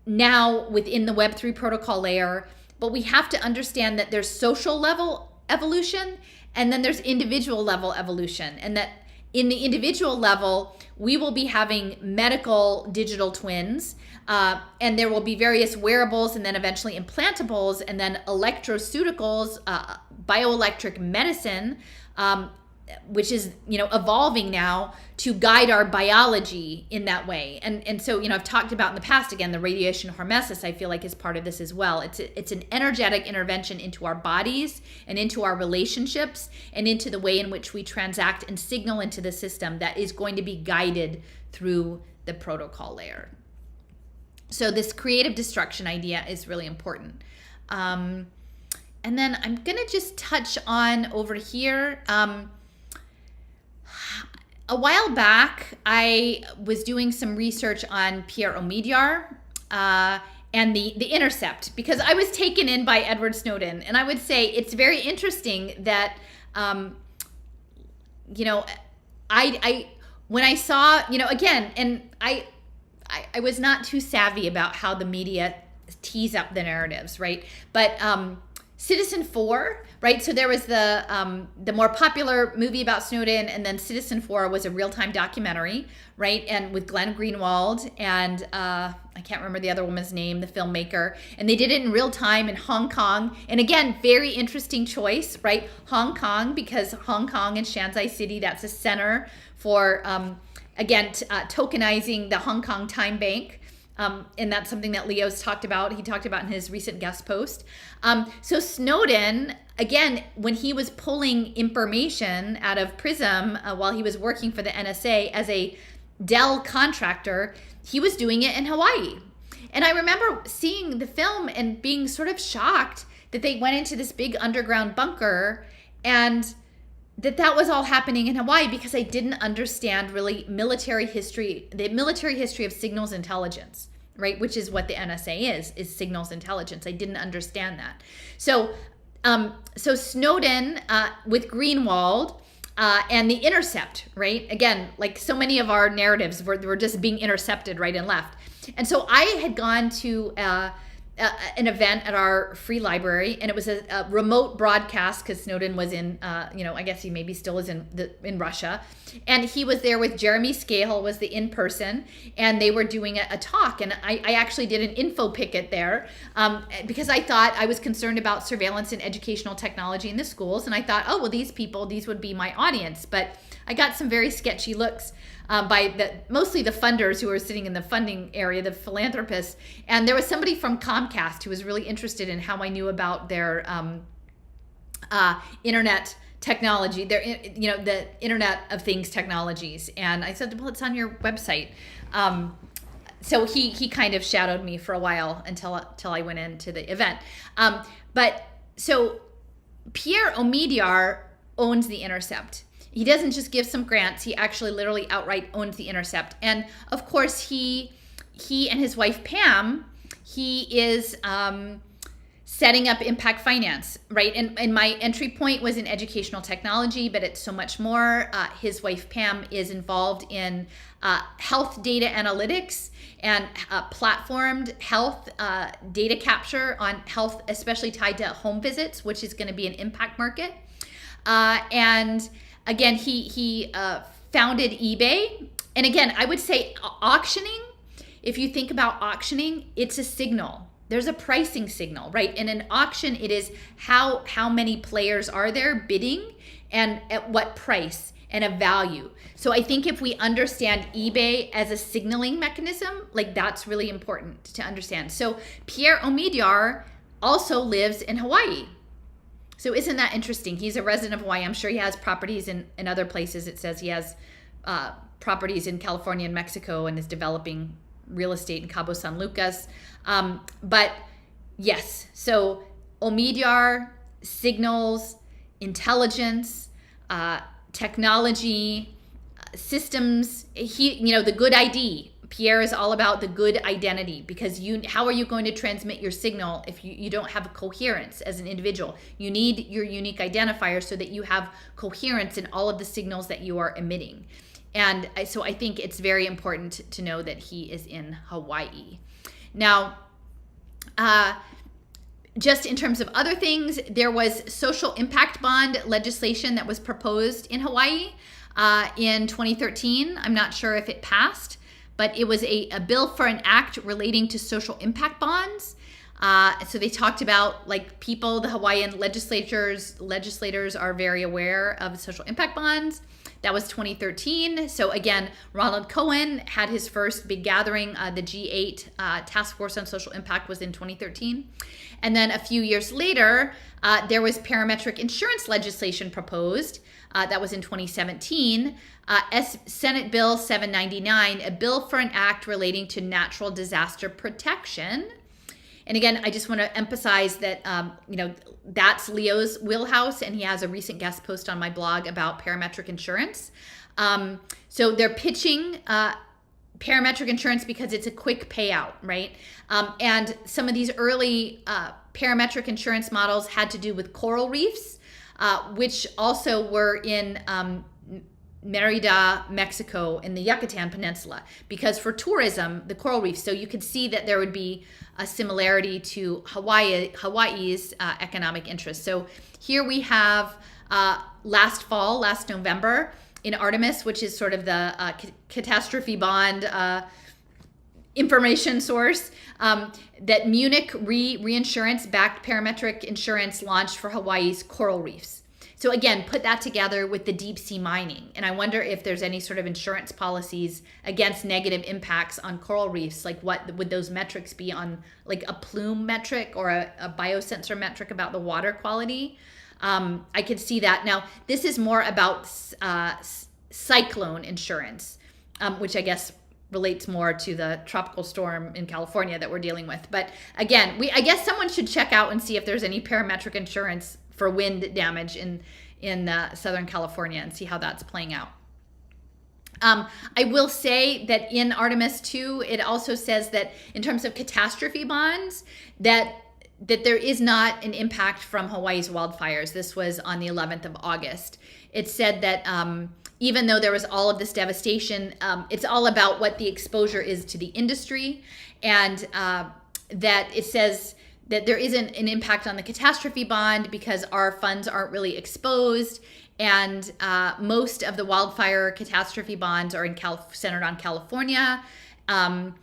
now within the Web3 protocol layer, but we have to understand that there's social level evolution and then there's individual level evolution, and that in the individual level, we will be having medical digital twins, and there will be various wearables and then eventually implantables and then electroceuticals, bioelectric medicine, which is, evolving now to guide our biology in that way. And so, I've talked about in the past, again, the radiation hormesis, I feel like, is part of this as well. It's an energetic intervention into our bodies and into our relationships and into the way in which we transact and signal into the system that is going to be guided through the protocol layer. So this creative destruction idea is really important. And then I'm going to just touch on over here. A while back, I was doing some research on Pierre Omidyar and the Intercept, because I was taken in by Edward Snowden. And I would say it's very interesting that, when I saw, again, and I was not too savvy about how the media tease up the narratives, right? But Citizen 4, right? So there was the more popular movie about Snowden, and then Citizen 4 was a real-time documentary, right? And with Glenn Greenwald and I can't remember the other woman's name, the filmmaker, and they did it in real time in Hong Kong. And again, very interesting choice, right? Hong Kong, because Hong Kong and Shanghai City, that's a center for tokenizing the Hong Kong Time Bank. And that's something that Leo's talked about. He talked about in his recent guest post. So Snowden, again, when he was pulling information out of Prism while he was working for the NSA as a Dell contractor, he was doing it in Hawaii. And I remember seeing the film and being sort of shocked that they went into this big underground bunker and that was all happening in Hawaii, because I didn't understand really the military history of signals intelligence, right? Which is what the NSA is signals intelligence. I didn't understand that. So Snowden with Greenwald and the Intercept, right? Again, like so many of our narratives were just being intercepted right and left. And so I had gone to an event at our free library, and it was a remote broadcast because Snowden was in, I guess he maybe still is in Russia, and he was there with Jeremy Scahill was the in-person, and they were doing a talk, and I actually did an info picket there because I thought I was concerned about surveillance and educational technology in the schools, and I thought, oh, well, these would be my audience, but I got some very sketchy looks by mostly the funders who were sitting in the funding area, the philanthropists. And there was somebody from Comcast who was really interested in how I knew about their internet technology, the Internet of Things technologies. And I said, well, it's on your website. So he kind of shadowed me for a while until I went into the event. But so Pierre Omidyar owns The Intercept. He doesn't just give some grants, he actually literally outright owns The Intercept. And of course, he and his wife Pam, he is setting up impact finance, right? And my entry point was in educational technology, but it's so much more. His wife Pam is involved in health data analytics and platformed health data capture on health, especially tied to home visits, which is going to be an impact market. And again, he founded eBay. And again, I would say auctioning, if you think about auctioning, it's a signal. There's a pricing signal, right? In an auction, it is how many players are there bidding and at what price and a value. So I think if we understand eBay as a signaling mechanism, like that's really important to understand. So Pierre Omidyar also lives in Hawaii. So isn't that interesting? He's a resident of Hawaii. I'm sure he has properties in other places. It says he has properties in California and Mexico and is developing real estate in Cabo San Lucas. But yes, so Omidyar signals, intelligence, technology, systems, the good ID. Pierre is all about the good identity because how are you going to transmit your signal if you don't have a coherence as an individual? You need your unique identifier so that you have coherence in all of the signals that you are emitting. And so I think it's very important to know that he is in Hawaii. Now, just in terms of other things, there was social impact bond legislation that was proposed in Hawaii in 2013. I'm not sure if it passed, but it was a bill for an act relating to social impact bonds. So they talked about the Hawaiian legislators are very aware of social impact bonds. That was 2013. So again, Ronald Cohen had his first big gathering. The G8 Task Force on Social Impact was in 2013. And then a few years later, there was parametric insurance legislation proposed. That was in 2017. Senate Bill 799, a bill for an act relating to natural disaster protection. And again, I just want to emphasize that, that's Leo's wheelhouse, and he has a recent guest post on my blog about parametric insurance. So they're pitching parametric insurance because it's a quick payout, right? And some of these early parametric insurance models had to do with coral reefs, which also were in Merida, Mexico, in the Yucatan Peninsula, because for tourism, the coral reefs, so you could see that there would be a similarity to Hawaii's economic interest. So here we have last November, in Artemis, which is sort of the catastrophe bond information source, that Munich Reinsurance backed parametric insurance launched for Hawaii's coral reefs. So again, put that together with the deep sea mining. And I wonder if there's any sort of insurance policies against negative impacts on coral reefs. Like what would those metrics be on, like a plume metric or a biosensor metric about the water quality? I could see that. Now, this is more about cyclone insurance, which I guess relates more to the tropical storm in California that we're dealing with. But again, I guess someone should check out and see if there's any parametric insurance for wind damage in Southern California and see how that's playing out. I will say that in Artemis 2, it also says that in terms of catastrophe bonds, that there is not an impact from Hawaii's wildfires. This was on the 11th of August. It said that even though there was all of this devastation, it's all about what the exposure is to the industry. And that it says that there isn't an impact on the catastrophe bond because our funds aren't really exposed. And most of the wildfire catastrophe bonds are centered on California. And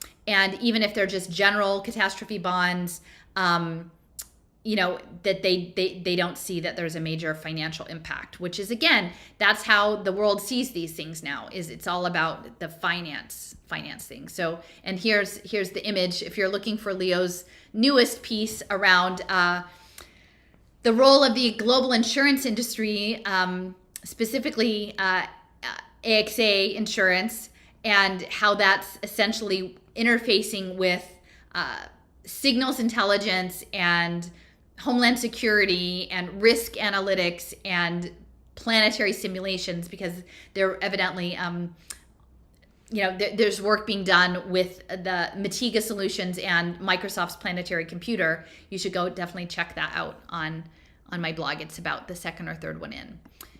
even if they're just general catastrophe bonds, that they don't see that there's a major financial impact, which is, again, that's how the world sees these things now, is it's all about the finance thing. So, and here's the image. If you're looking for Leo's newest piece around the role of the global insurance industry, specifically AXA insurance, and how that's essentially interfacing with signals intelligence and homeland security and risk analytics and planetary simulations, because they're evidently, there's work being done with the Matiga solutions and Microsoft's planetary computer. You should go definitely check that out on my blog. It's about the second or third one in.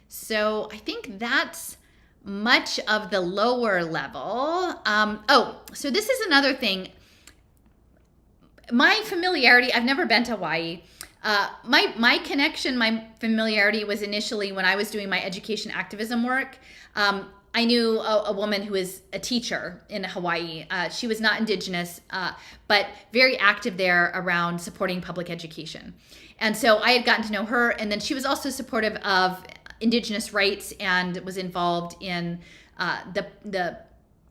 So I think that's much of the lower level. So this is another thing. My familiarity, I've never been to Hawaii. My connection, my familiarity was initially when I was doing my education activism work. I knew a woman who is a teacher in Hawaii. She was not indigenous, but very active there around supporting public education. And so I had gotten to know her, and then she was also supportive of indigenous rights and was involved in the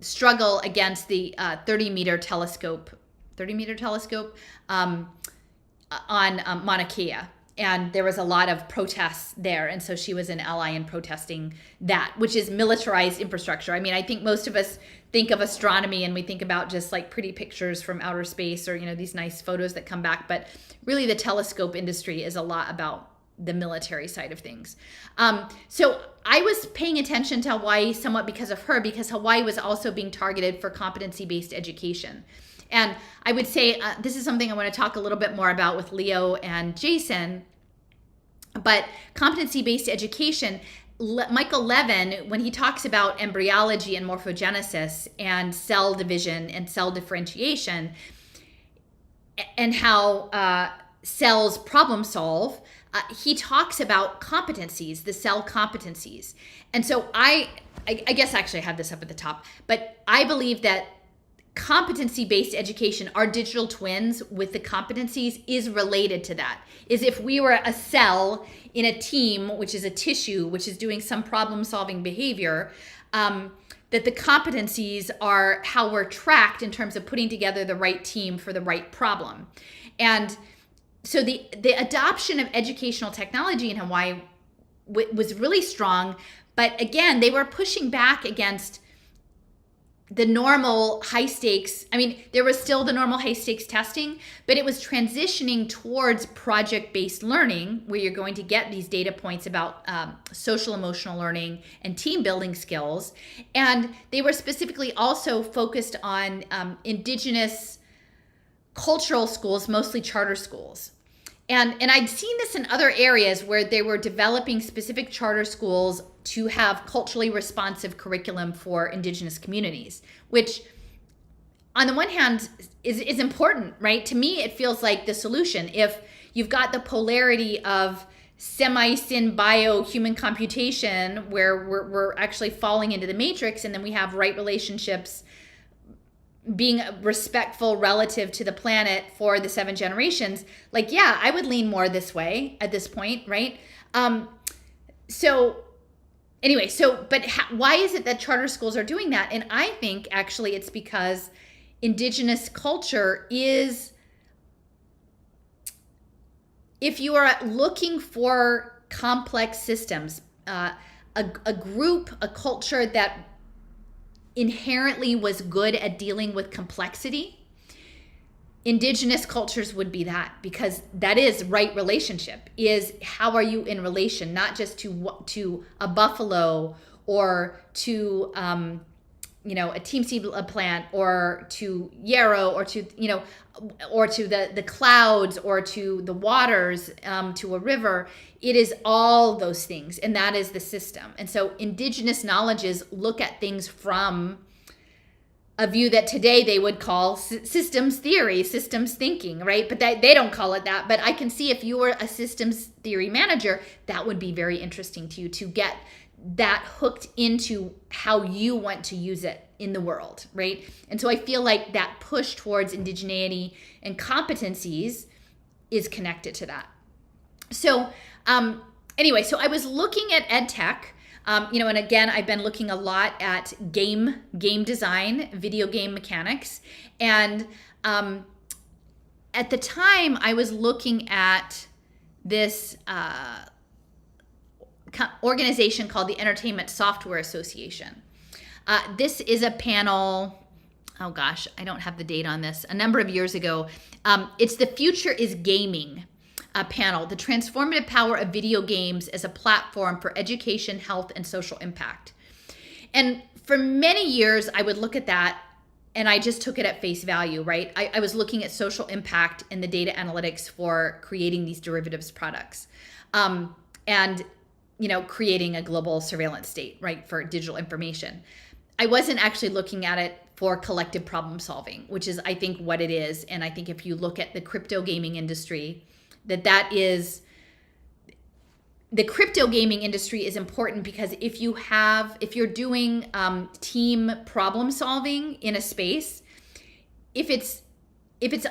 struggle against the 30-meter telescope on Mauna Kea. And there was a lot of protests there. And so she was an ally in protesting that, which is militarized infrastructure. I mean, I think most of us think of astronomy and we think about just like pretty pictures from outer space or, these nice photos that come back. But really the telescope industry is a lot about the military side of things. So I was paying attention to Hawaii somewhat because of her, because Hawaii was also being targeted for competency-based education. And I would say this is something I want to talk a little bit more about with Leo and Jason. But competency-based education, Michael Levin, when he talks about embryology and morphogenesis and cell division and cell differentiation and how cells problem solve, he talks about competencies, the cell competencies. And so I guess actually I have this up at the top, but I believe that competency-based education, our digital twins with the competencies, is related to that. Is if we were a cell in a team, which is a tissue, which is doing some problem-solving behavior, that the competencies are how we're tracked in terms of putting together the right team for the right problem. And so the adoption of educational technology in Hawaii was really strong, but again, they were pushing back against the normal high stakes. I mean, there was still the normal high stakes testing, but it was transitioning towards project-based learning, where you're going to get these data points about social emotional learning and team building skills. And they were specifically also focused on indigenous cultural schools, mostly charter schools. And I'd seen this in other areas where they were developing specific charter schools to have culturally responsive curriculum for indigenous communities, which on the one hand is important, right? To me, it feels like the solution. If you've got the polarity of semi-syn bio human computation, where we're actually falling into the matrix, and then we have right relationships, being respectful relative to the planet for the 7 generations, like, yeah, I would lean more this way at this point, right? Why is it that charter schools are doing that? And I think actually it's because indigenous culture is, if you are looking for complex systems, a group, a culture that inherently was good at dealing with complexity, indigenous cultures would be that, because that is right relationship, is how are you in relation, not just to a buffalo or to a team seed plant or to yarrow or to or to the clouds or to the waters, to a river. It is all those things, and that is the system. And so indigenous knowledges look at things from a view that today they would call systems theory, systems thinking, right? But they don't call it that. But I can see if you were a systems theory manager, that would be very interesting to you to get that hooked into how you want to use it in the world, right? And so I feel like that push towards indigeneity and competencies is connected to that. So anyway, so I was looking at ed tech. And again, I've been looking a lot at game design, video game mechanics. And at the time, I was looking at this organization called the Entertainment Software Association. This is a panel, oh gosh, I don't have the date on this, a number of years ago. It's The Future is Gaming. Panel, the transformative power of video games as a platform for education, health, and social impact. And for many years, I would look at that and I just took it at face value, right? I was looking at social impact and the data analytics for creating these derivatives products and, creating a global surveillance state, right, for digital information. I wasn't actually looking at it for collective problem solving, which is, I think, what it is. And I think if you look at the crypto gaming industry, that is, the crypto gaming industry is important because if you're doing team problem solving in a space, if it's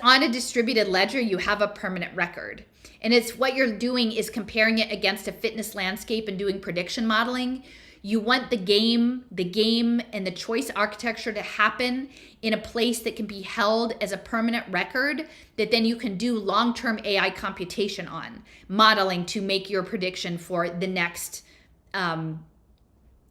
on a distributed ledger, you have a permanent record. And it's what you're doing is comparing it against a fitness landscape and doing prediction modeling. You want the game and the choice architecture to happen in a place that can be held as a permanent record that then you can do long-term AI computation on, modeling to make your prediction for the next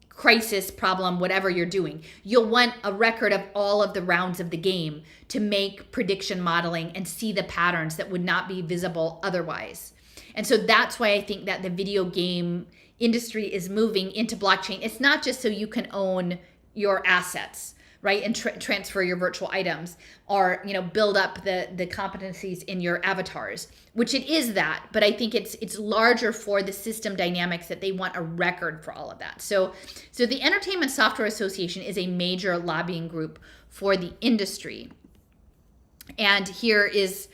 crisis, problem, whatever you're doing. You'll want a record of all of the rounds of the game to make prediction modeling and see the patterns that would not be visible otherwise. And so that's why I think that the video game industry is moving into blockchain. It's not just so you can own your assets, right, and transfer your virtual items or build up the competencies in your avatars, which it is that, but I think it's larger for the system dynamics that they want a record for all of that. So the Entertainment Software Association is a major lobbying group for the industry, and here is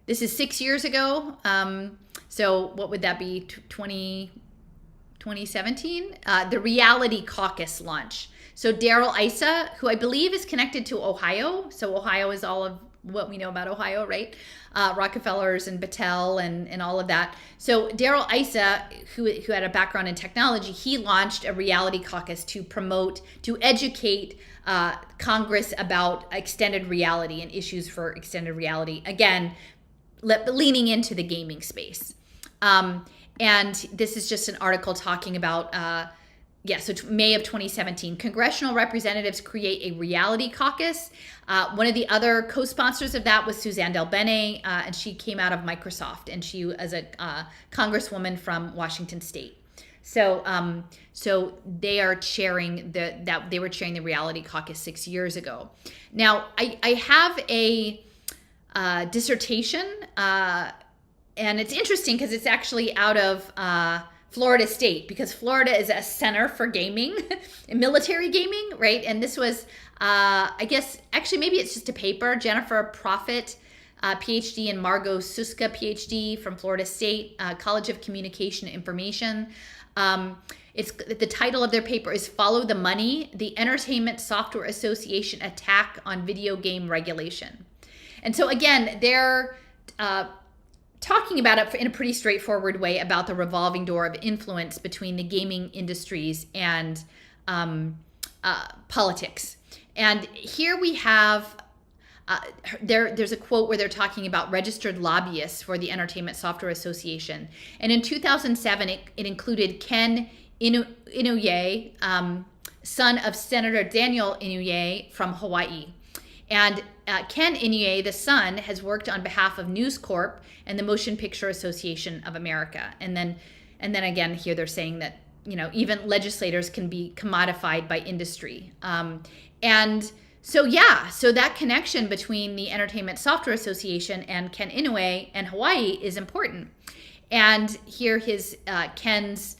this is 6 years ago. So what would that be, 2017? The Reality Caucus launch. So Daryl Issa, who I believe is connected to Ohio. So Ohio is all of what we know about Ohio, right? Rockefellers and Battelle and all of that. So Daryl Issa, who had a background in technology, he launched a Reality Caucus to educate Congress about extended reality and issues for extended reality. Again, leaning into the gaming space. And this is just an article talking about, so May of 2017, congressional representatives create a reality caucus. One of the other co-sponsors of that was Suzanne DelBene, and she came out of Microsoft, and she was a congresswoman from Washington State. So they are chairing they were chairing the reality caucus 6 years ago. Now I have a dissertation, and it's interesting because it's actually out of Florida State, because Florida is a center for gaming, military gaming, right? And this was, I guess, actually maybe it's just a paper. Jennifer Proffitt, PhD, and Margot Suska, PhD from Florida State College of Communication and Information. It's the title of their paper is "Follow the Money: The Entertainment Software Association Attack on Video Game Regulation." And so again, they're talking about it in a pretty straightforward way about the revolving door of influence between the gaming industries and politics. And here we have, there's a quote where they're talking about registered lobbyists for the Entertainment Software Association. And in 2007, it included Ken Inouye, son of Senator Daniel Inouye from Hawaii. And Ken Inouye, the son, has worked on behalf of News Corp and the Motion Picture Association of America. And then again, here they're saying that even legislators can be commodified by industry. And so that connection between the Entertainment Software Association and Ken Inouye and Hawaii is important. And here his Ken's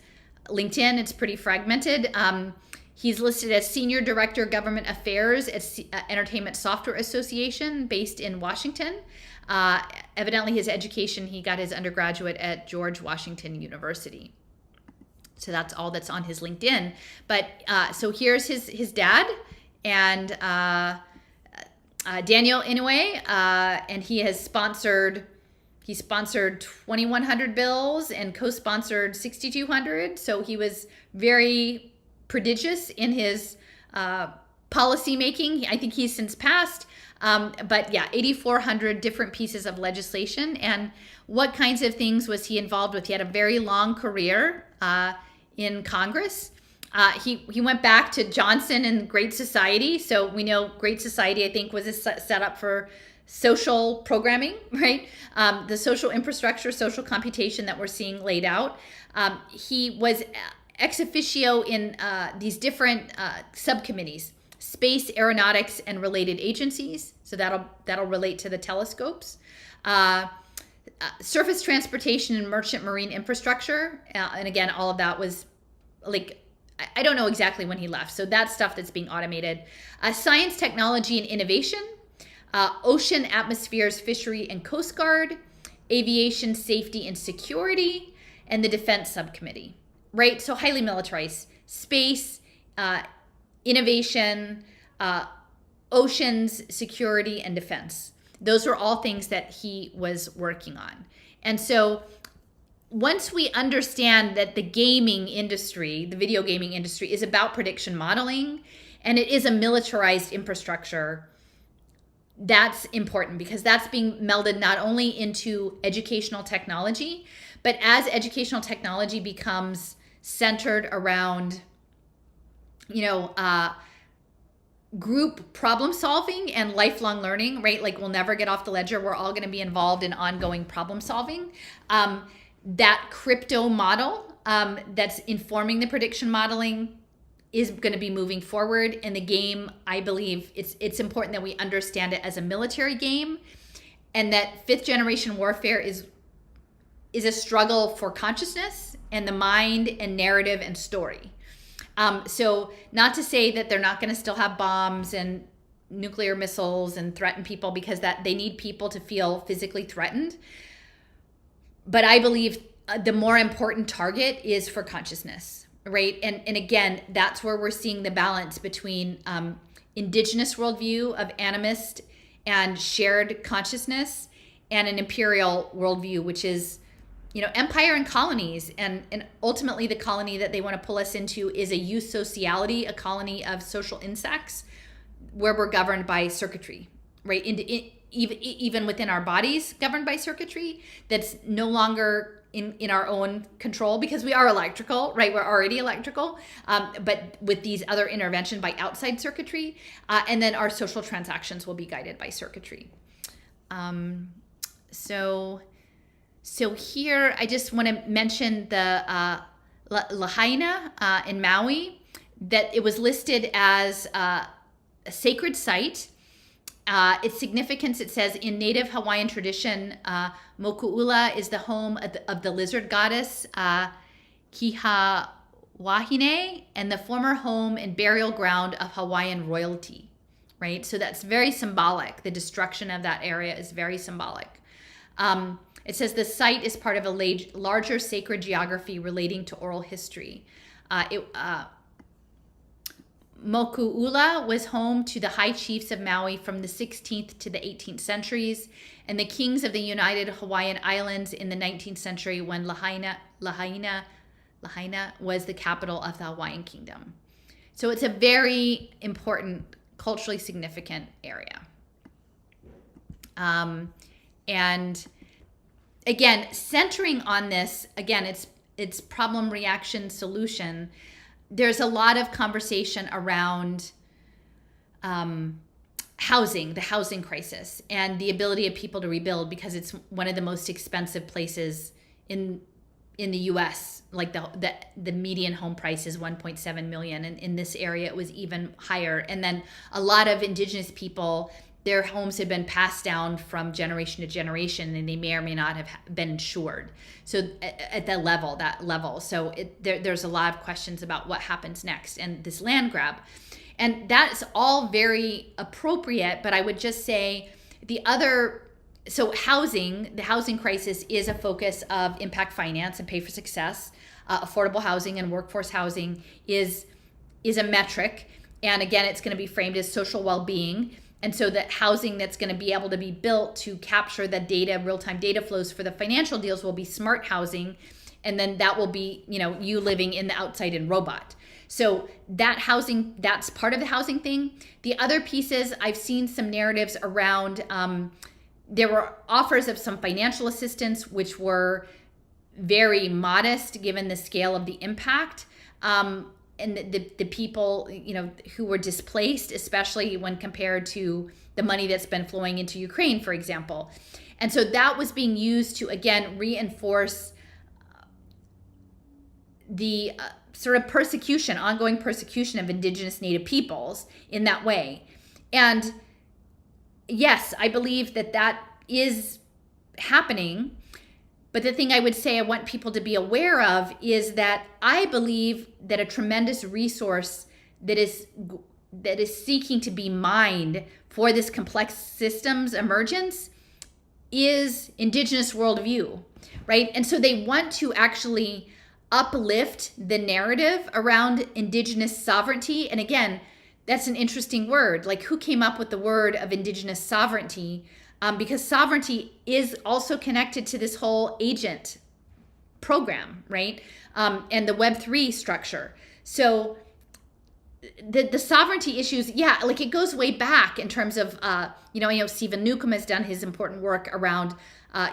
LinkedIn, it's pretty fragmented. He's listed as Senior Director of Government Affairs at Entertainment Software Association based in Washington. Evidently his education, he got his undergraduate at George Washington University. So that's all that's on his LinkedIn. But so here's his dad and Daniel Inouye, and he sponsored 2,100 bills and co-sponsored 6,200. So he was very prodigious in his policy making. I think he's since passed. But yeah, 8,400 different pieces of legislation. And what kinds of things was he involved with? He had a very long career in Congress. He went back to Johnson and Great Society. So we know Great Society, I think, was set up for social programming, right? The social infrastructure, social computation that we're seeing laid out. He was ex officio in these different subcommittees, space, aeronautics, and related agencies. So that'll relate to the telescopes. Surface transportation and merchant marine infrastructure. And again, all of that was like, I don't know exactly when he left. So that's stuff that's being automated. Science, technology, and innovation. Ocean, atmospheres, fishery, and Coast Guard. Aviation, safety, and security. And the defense subcommittee, right? So highly militarized. Space, innovation, oceans, security, and defense. Those were all things that he was working on. And so once we understand that the gaming industry, the video gaming industry, is about prediction modeling, and it is a militarized infrastructure, that's important because that's being melded not only into educational technology, but as educational technology becomes centered around, group problem solving and lifelong learning, right? Like we'll never get off the ledger. We're all going to be involved in ongoing problem solving. That crypto model that's informing the prediction modeling is going to be moving forward. In the game, I believe it's important that we understand it as a military game, and that fifth generation warfare is a struggle for consciousness and the mind and narrative and story. So not to say that they're not going to still have bombs and nuclear missiles and threaten people, because that they need people to feel physically threatened. But I believe the more important target is for consciousness, right? And again, that's where we're seeing the balance between indigenous worldview of animist and shared consciousness, and an imperial worldview, which is empire and colonies, and ultimately the colony that they want to pull us into is a eusociality, a colony of social insects, where we're governed by circuitry, right? Even within our bodies, governed by circuitry that's no longer in our own control, because we are electrical, right? We're already electrical, but with these other intervention by outside circuitry, and then our social transactions will be guided by circuitry. So here, I just want to mention the Lahaina in Maui, that it was listed as a sacred site. Its significance, it says, in native Hawaiian tradition, Moku'ula is the home of the lizard goddess Kihawahine, and the former home and burial ground of Hawaiian royalty, right? So that's very symbolic. The destruction of that area is very symbolic. It says the site is part of a larger sacred geography relating to oral history. Moku'ula was home to the high chiefs of Maui from the 16th to the 18th centuries, and the kings of the United Hawaiian Islands in the 19th century, when Lahaina was the capital of the Hawaiian Kingdom. So it's a very important, culturally significant area. And again, centering on this, again, it's problem, reaction, solution. There's a lot of conversation around housing, the housing crisis, and the ability of people to rebuild, because it's one of the most expensive places in the U.S. Like the median home price is $1.7 million, and in this area it was even higher. And then a lot of indigenous people their homes had been passed down from generation to generation, and they may or may not have been insured. So at that level. So there's a lot of questions about what happens next and this land grab. And that's all very appropriate, but I would just say the housing crisis is a focus of impact finance and pay for success. Affordable housing and workforce housing is a metric. And again, it's going to be framed as social well-being. And so that housing that's going to be able to be built to capture the data, real-time data flows for the financial deals will be smart housing. And then that will be, you living in the outside-in robot. So that housing, that's part of the housing thing. The other pieces, I've seen some narratives around, there were offers of some financial assistance, which were very modest given the scale of the impact. And the people, who were displaced, especially when compared to the money that's been flowing into Ukraine, for example. And so that was being used to, again, reinforce the sort of ongoing persecution of Indigenous Native peoples in that way. And yes, I believe that is happening. But the thing I would say I want people to be aware of is that I believe that a tremendous resource that is seeking to be mined for this complex systems emergence is Indigenous worldview, right? And so they want to actually uplift the narrative around Indigenous sovereignty. And again, that's an interesting word. Like, who came up with the word of Indigenous sovereignty? Because sovereignty is also connected to this whole agent program, right? And the Web3 structure. So the sovereignty issues, like it goes way back in terms of, Stephen Newcomb has done his important work around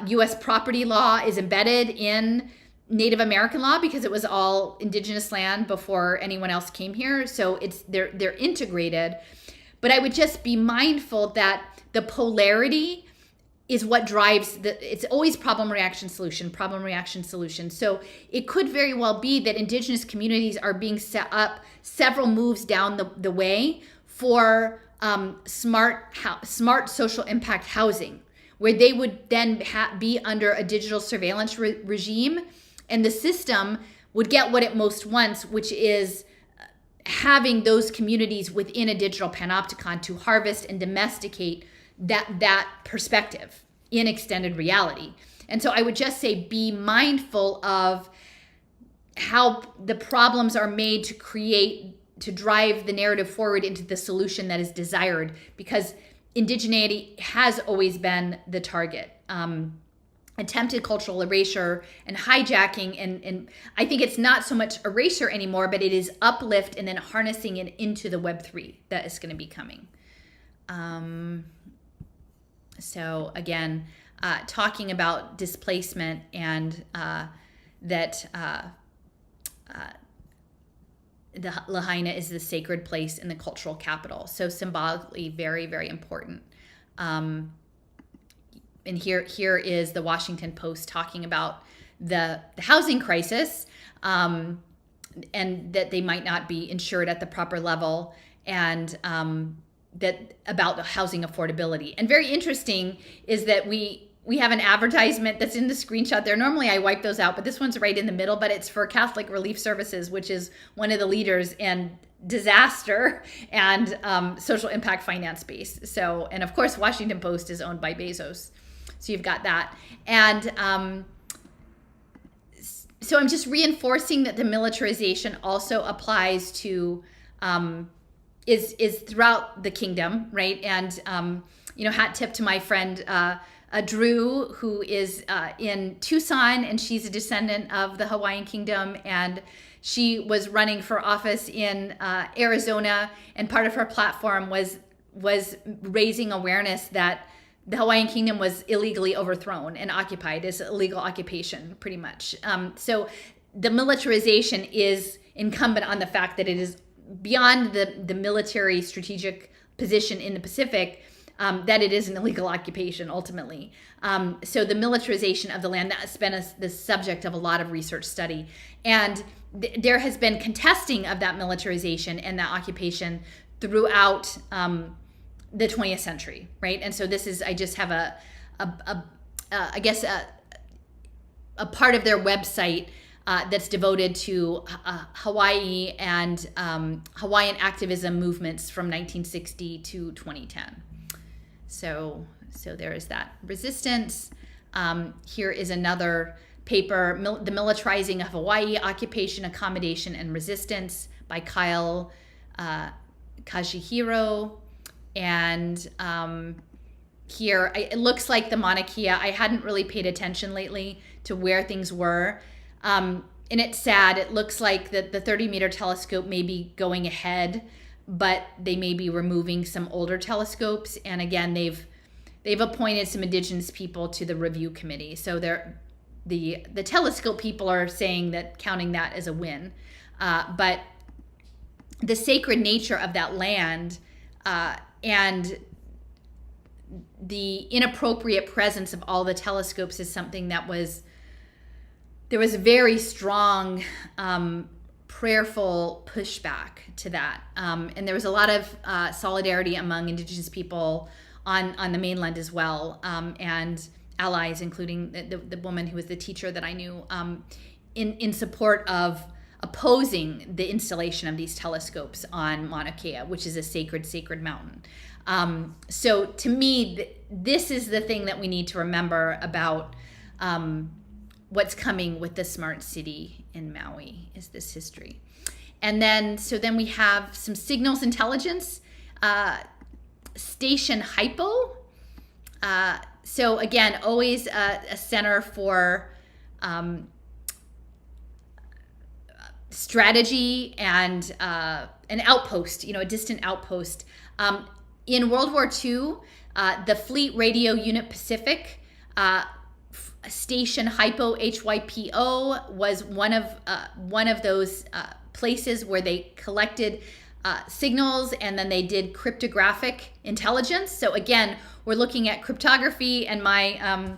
U.S. property law is embedded in Native American law because it was all indigenous land before anyone else came here. So they're integrated. But I would just be mindful that the polarity is what drives it's always problem, reaction, solution. So it could very well be that Indigenous communities are being set up several moves down the way for smart social impact housing, where they would then be under a digital surveillance regime, and the system would get what it most wants, which is having those communities within a digital panopticon to harvest and domesticate that perspective in extended reality. And so I would just say be mindful of how the problems are made to drive the narrative forward into the solution that is desired, because indigeneity has always been the target. Attempted cultural erasure and hijacking, and I think it's not so much erasure anymore, but it is uplift and then harnessing it into the Web3 that is going to be coming. So again, talking about displacement and that the Lahaina is the sacred place in the cultural capital. So symbolically very, very important. And here is the Washington Post talking about the housing crisis, and that they might not be insured at the proper level, and that about the housing affordability. And very interesting is that we have an advertisement that's in the screenshot there. Normally I wipe those out, but this one's right in the middle, but it's for Catholic Relief Services, which is one of the leaders in disaster and social impact finance space. So, and of course, Washington Post is owned by Bezos. So you've got that. And so I'm just reinforcing that the militarization also applies to, is throughout the kingdom, right? And, hat tip to my friend, Drew, who is in Tucson, and she's a descendant of the Hawaiian kingdom, and she was running for office in Arizona, and part of her platform was raising awareness that the Hawaiian kingdom was illegally overthrown and occupied as illegal occupation, pretty much. So the militarization is incumbent on the fact that it is beyond the military strategic position in the Pacific, that it is an illegal occupation ultimately. So the militarization of the land, that's been the subject of a lot of research study. And there has been contesting of that militarization and that occupation throughout the 20th century, right? And so this is, I just have I guess a part of their website that's devoted to Hawaii and Hawaiian activism movements from 1960 to 2010. So there is that resistance. Here is another paper, The Militarizing of Hawaii, Occupation, Accommodation, and Resistance by Kyle Kajihiro. And here, it looks like the Mauna Kea. I hadn't really paid attention lately to where things were. And it's sad. It looks like the 30-meter telescope may be going ahead, but they may be removing some older telescopes. And again, they've appointed some indigenous people to the review committee. So the telescope people are saying that, counting that as a win. But the sacred nature of that land and the inappropriate presence of all the telescopes is something that there was very strong prayerful pushback to that. And there was a lot of solidarity among indigenous people on the mainland as well, and allies, including the woman who was the teacher that I knew, in support of opposing the installation of these telescopes on Mauna Kea, which is a sacred mountain. So to me, this is the thing that we need to remember about what's coming with the smart city in Maui, is this history. And then we have some signals intelligence, Station Hypo. So again, always a center for strategy and an outpost, a distant outpost. In World War II, the Fleet Radio Unit Pacific, Station Hypo, HYPO, was one of those places where they collected signals, and then they did cryptographic intelligence. So again, we're looking at cryptography, and my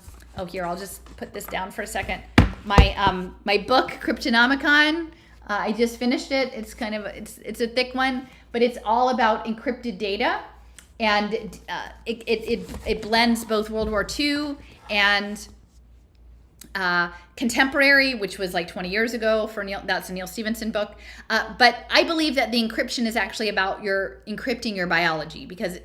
here, I'll just put this down for a second. My book, Cryptonomicon, I just finished it. It's it's a thick one, but it's all about encrypted data, and it blends both World War II and contemporary, which was like 20 years ago for Neil. That's a Neil Stephenson book. But I believe that the encryption is actually about encrypting your biology, because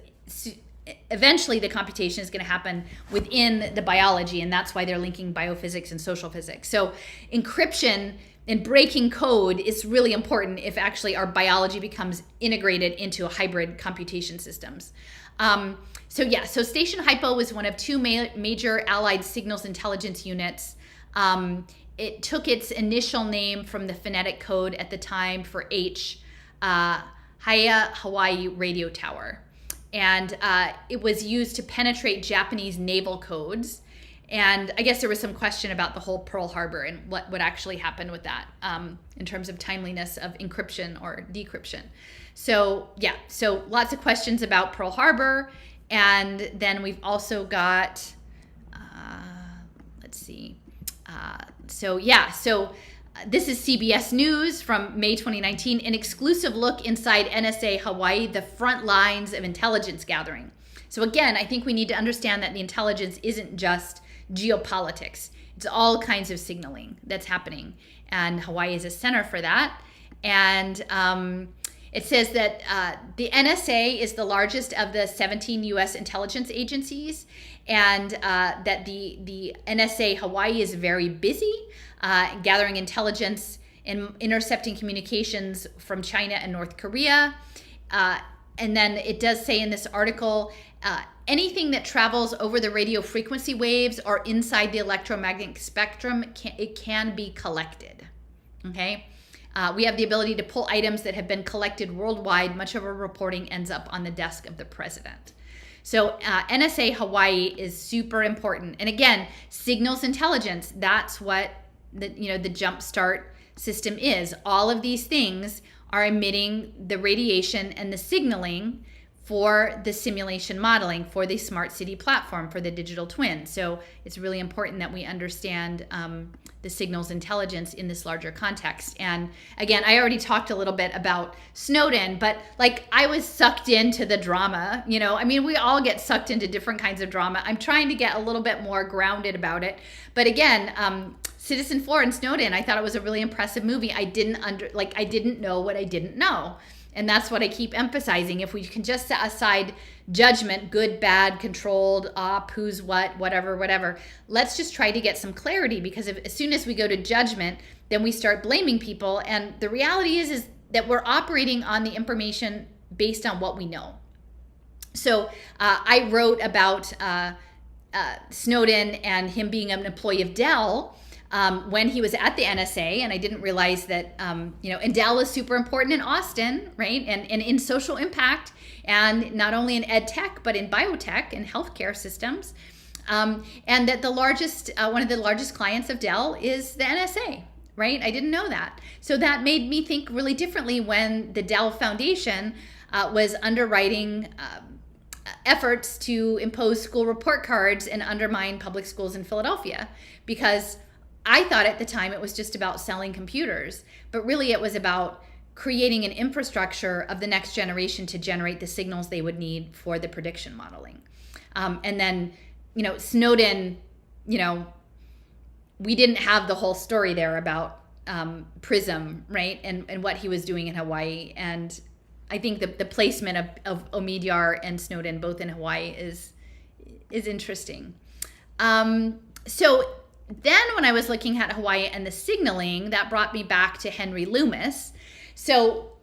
eventually the computation is going to happen within the biology, and that's why they're linking biophysics and social physics. So encryption and breaking code is really important if actually our biology becomes integrated into hybrid computation systems. So Station Hypo was one of two major Allied signals intelligence units. It took its initial name from the phonetic code at the time for H, Haya Hawaii Radio Tower. And it was used to penetrate Japanese naval codes. And I guess there was some question about the whole Pearl Harbor and what actually happened with that in terms of timeliness of encryption or decryption. So lots of questions about Pearl Harbor. And then we've also got, this is CBS News from May 2019, an exclusive look inside NSA Hawaii, the front lines of intelligence gathering. So again, I think we need to understand that the intelligence isn't just geopolitics. It's all kinds of signaling that's happening, and Hawaii is a center for that. And it says that the NSA is the largest of the 17 U.S. intelligence agencies, and that the NSA Hawaii is very busy gathering intelligence and intercepting communications from China and North Korea. And then it does say in this article, anything that travels over the radio frequency waves or inside the electromagnetic spectrum, it can be collected. Okay? We have the ability to pull items that have been collected worldwide. Much of our reporting ends up on the desk of the president. So NSA Hawaii is super important. And again, signals intelligence, that's what the JumpSMART system is. All of these things are emitting the radiation and the signaling for the simulation modeling, for the smart city platform, for the digital twin. So it's really important that we understand the signals intelligence in this larger context. And again, I already talked a little bit about Snowden, but like I was sucked into the drama, you know, I mean, we all get sucked into different kinds of drama. I'm trying to get a little bit more grounded about it. But again, Citizen 4 and Snowden, I thought it was a really impressive movie. I didn't know what I didn't know. And that's what I keep emphasizing. If we can just set aside judgment, good, bad, controlled, who's what, whatever, let's just try to get some clarity, because as soon as we go to judgment, then we start blaming people. And the reality is that we're operating on the information based on what we know. So I wrote about Snowden and him being an employee of Dell when he was at the NSA, and I didn't realize that, and Dell is super important in Austin, right? And in social impact, and not only in ed tech, but in biotech and healthcare systems. And that one of the largest clients of Dell is the NSA, right? I didn't know that. So that made me think really differently when the Dell Foundation was underwriting efforts to impose school report cards and undermine public schools in Philadelphia, because I thought at the time it was just about selling computers, but really it was about creating an infrastructure of the next generation to generate the signals they would need for the prediction modeling. And then, Snowden, we didn't have the whole story there about PRISM, right? And what he was doing in Hawaii. And I think the placement of Omidyar and Snowden both in Hawaii is interesting. So then when I was looking at Hawaii and the signaling, that brought me back to Henry Loomis. So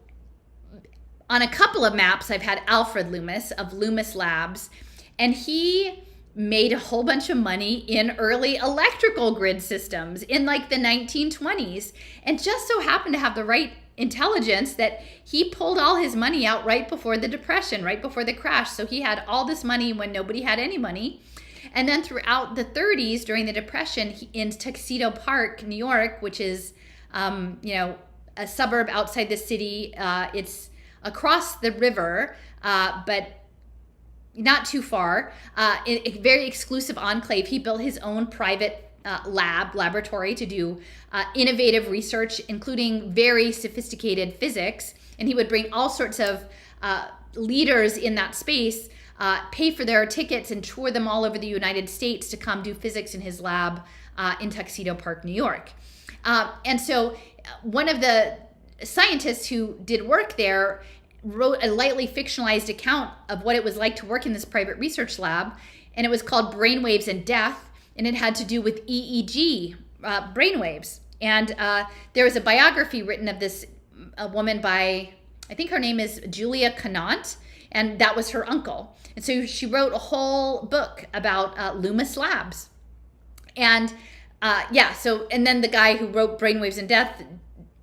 on a couple of maps, I've had Alfred Loomis of Loomis Labs, and he made a whole bunch of money in early electrical grid systems in like the 1920s, and just so happened to have the right intelligence that he pulled all his money out right before the Depression, right before the crash. So he had all this money when nobody had any money. And then throughout the 30s, during the Depression, in Tuxedo Park, New York, which is, a suburb outside the city, it's across the river, but not too far, a very exclusive enclave. He built his own private laboratory to do innovative research, including very sophisticated physics. And he would bring all sorts of leaders in that space, pay for their tickets and tour them all over the United States to come do physics in his lab in Tuxedo Park, New York. And so one of the scientists who did work there wrote a lightly fictionalized account of what it was like to work in this private research lab, and it was called Brainwaves and Death, and it had to do with EEG brainwaves. And there was a biography written of this woman by, I think her name is Julia Conant, and that was her uncle. And so she wrote a whole book about Loomis Labs. And and then the guy who wrote Brainwaves and Death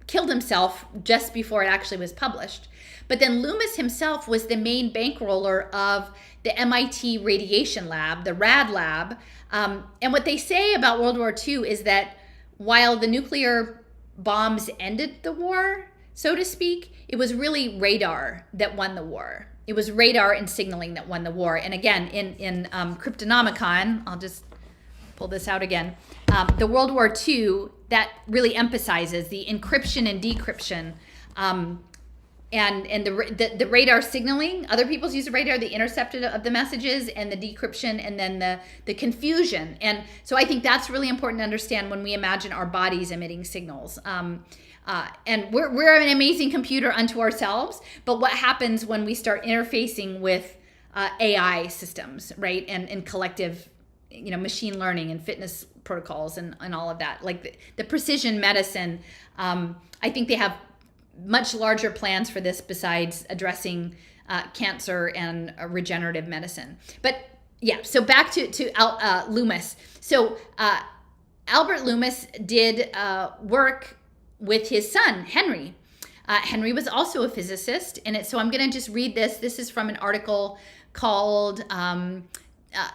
killed himself just before it actually was published. But then Loomis himself was the main bankroller of the MIT radiation lab, the RAD lab. And what they say about World War II is that while the nuclear bombs ended the war, so to speak, it was really radar that won the war. It was radar and signaling that won the war. And again, in Cryptonomicon, I'll just pull this out again, the World War II, that really emphasizes the encryption and decryption, and the radar signaling. Other people's use of radar, the interception of the messages, and the decryption, and then the confusion. And so I think that's really important to understand when we imagine our bodies emitting signals. And we're an amazing computer unto ourselves, but what happens when we start interfacing with AI systems, right? And collective, machine learning and fitness protocols and all of that. Like the precision medicine, I think they have much larger plans for this besides addressing cancer and regenerative medicine. But yeah, so back to Loomis. So Albert Loomis did work with his son, Henry. Henry was also a physicist, so I'm going to just read this. This is from an article called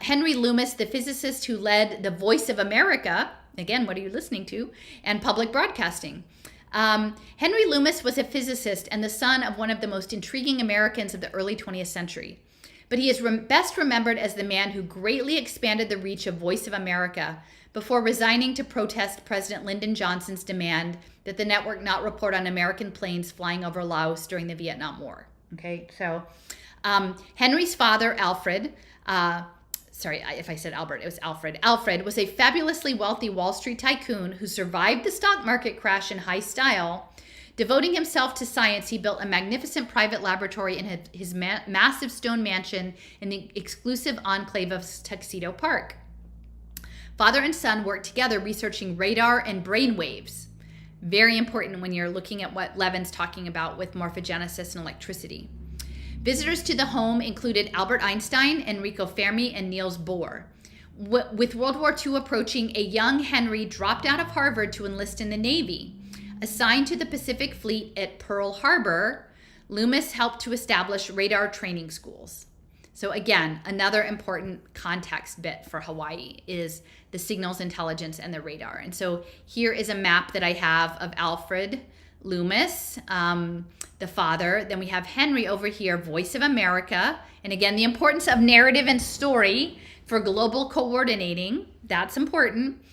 Henry Loomis, the physicist who led the Voice of America. Again, what are you listening to? And public broadcasting. Henry Loomis was a physicist and the son of one of the most intriguing Americans of the early 20th century. But he is best remembered as the man who greatly expanded the reach of Voice of America before resigning to protest President Lyndon Johnson's demand that the network not report on American planes flying over Laos during the Vietnam War. Okay, so Henry's father, Alfred, sorry if I said Albert, it was Alfred. Alfred was a fabulously wealthy Wall Street tycoon who survived the stock market crash in high style. Devoting himself to science, he built a magnificent private laboratory in his massive stone mansion in the exclusive enclave of Tuxedo Park. Father and son worked together researching radar and brain waves. Very important when you're looking at what Levin's talking about with morphogenesis and electricity. Visitors to the home included Albert Einstein, Enrico Fermi, and Niels Bohr. With World War II approaching, a young Henry dropped out of Harvard to enlist in the Navy. Assigned to the Pacific Fleet at Pearl Harbor, Loomis helped to establish radar training schools. So again, another important context bit for Hawaii is the signals intelligence and the radar. And so here is a map that I have of Alfred Loomis, the father. Then we have Henry over here, Voice of America. And again, the importance of narrative and story for global coordinating. That's important.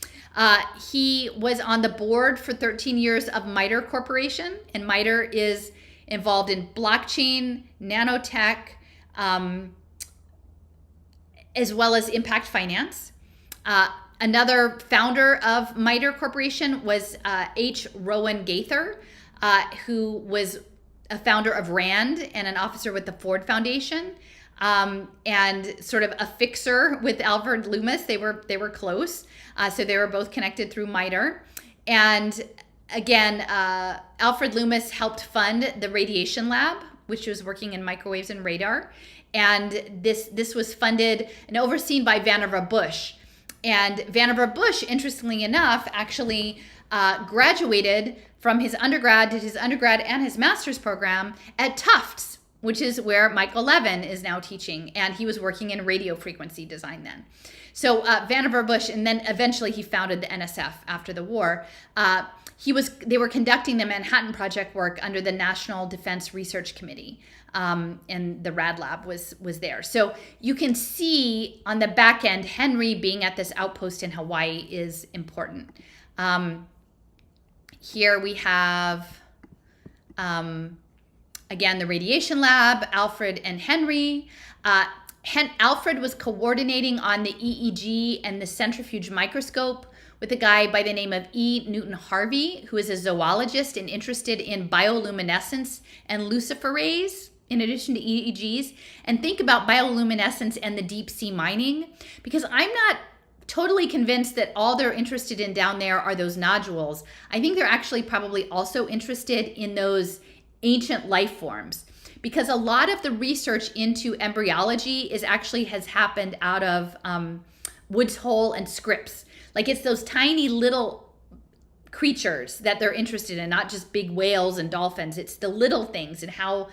He was on the board for 13 years of MITRE Corporation, and MITRE is involved in blockchain, nanotech, as well as impact finance. Another founder of MITRE Corporation was H. Rowan Gaither, who was a founder of RAND and an officer with the Ford Foundation, and sort of a fixer with Alfred Loomis. They were close, so they were both connected through MITRE. And again, Alfred Loomis helped fund the radiation lab, which was working in microwaves and radar. And this was funded and overseen by Vannevar Bush. And Vannevar Bush, interestingly enough, actually graduated from his undergrad, did his undergrad and his master's program at Tufts, which is where Michael Levin is now teaching. And he was working in radio frequency design then. So Vannevar Bush, and then eventually he founded the NSF after the war. They were conducting the Manhattan Project work under the National Defense Research Committee, and the RAD lab was there. So you can see on the back end, Henry being at this outpost in Hawaii is important. Here we have, again, the radiation lab, Alfred and Henry. Alfred was coordinating on the EEG and the centrifuge microscope with a guy by the name of E. Newton Harvey, who is a zoologist and interested in bioluminescence and luciferase, in addition to EEGs. And think about bioluminescence and the deep sea mining, because I'm not totally convinced that all they're interested in down there are those nodules. I think they're actually probably also interested in those ancient life forms, because a lot of the research into embryology has happened out of Woods Hole and Scripps. Like, it's those tiny little creatures that they're interested in, not just big whales and dolphins. It's the little things and how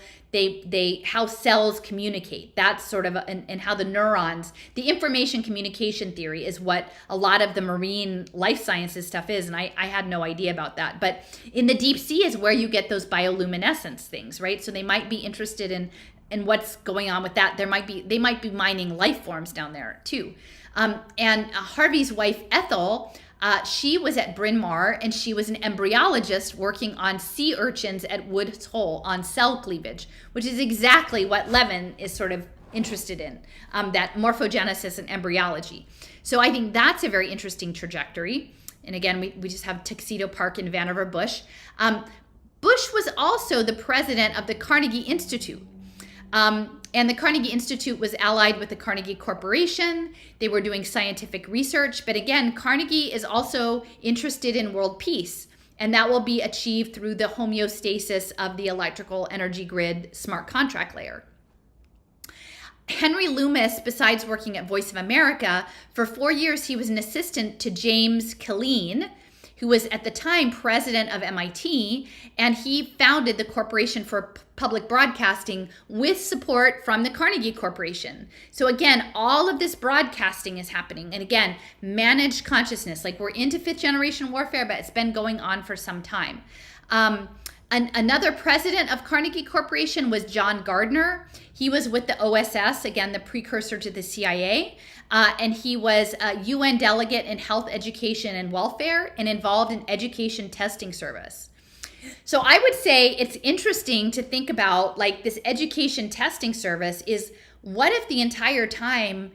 how cells communicate. That's sort of, and how the neurons, the information communication theory is what a lot of the marine life sciences stuff is. And I had no idea about that. But in the deep sea is where you get those bioluminescence things, right? So they might be interested in what's going on with that. They might be mining life forms down there too. And Harvey's wife, Ethel, she was at Bryn Mawr, and she was an embryologist working on sea urchins at Woods Hole on cell cleavage, which is exactly what Levin is sort of interested in, that morphogenesis and embryology. So I think that's a very interesting trajectory. And again, we just have Tuxedo Park and Vannevar Bush. Bush was also the president of the Carnegie Institute. And the Carnegie Institute was allied with the Carnegie Corporation. They were doing scientific research. But again, Carnegie is also interested in world peace. And that will be achieved through the homeostasis of the electrical energy grid smart contract layer. Henry Loomis, besides working at Voice of America, for 4 years he was an assistant to James Killeen, who was at the time president of MIT, and he founded the Corporation for Public Broadcasting with support from the Carnegie Corporation. So again, all of this broadcasting is happening. And again, managed consciousness, like we're into 5th generation warfare, but it's been going on for some time. Another president of Carnegie Corporation was John Gardner. He was with the OSS, again, the precursor to the CIA. And he was a UN delegate in health, education, and welfare, and involved in education testing service. So I would say it's interesting to think about, like, this education testing service is, what if the entire time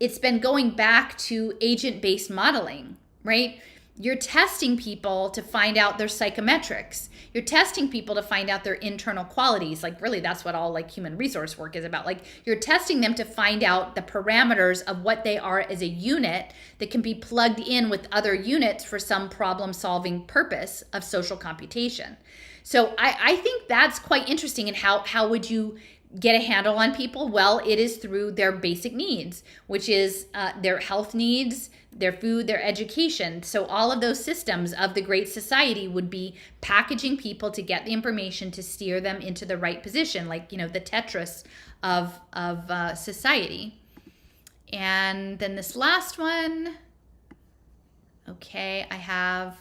it's been going back to agent-based modeling, right? You're testing people to find out their psychometrics. You're testing people to find out their internal qualities. Like, really, that's what all like human resource work is about. Like, you're testing them to find out the parameters of what they are as a unit that can be plugged in with other units for some problem-solving purpose of social computation. So I think that's quite interesting. And how would you get a handle on people? Well, it is through their basic needs, which is their health needs, their food, their education. So all of those systems of the Great Society would be packaging people to get the information to steer them into the right position, like, the Tetris of society. And then this last one, okay, I have,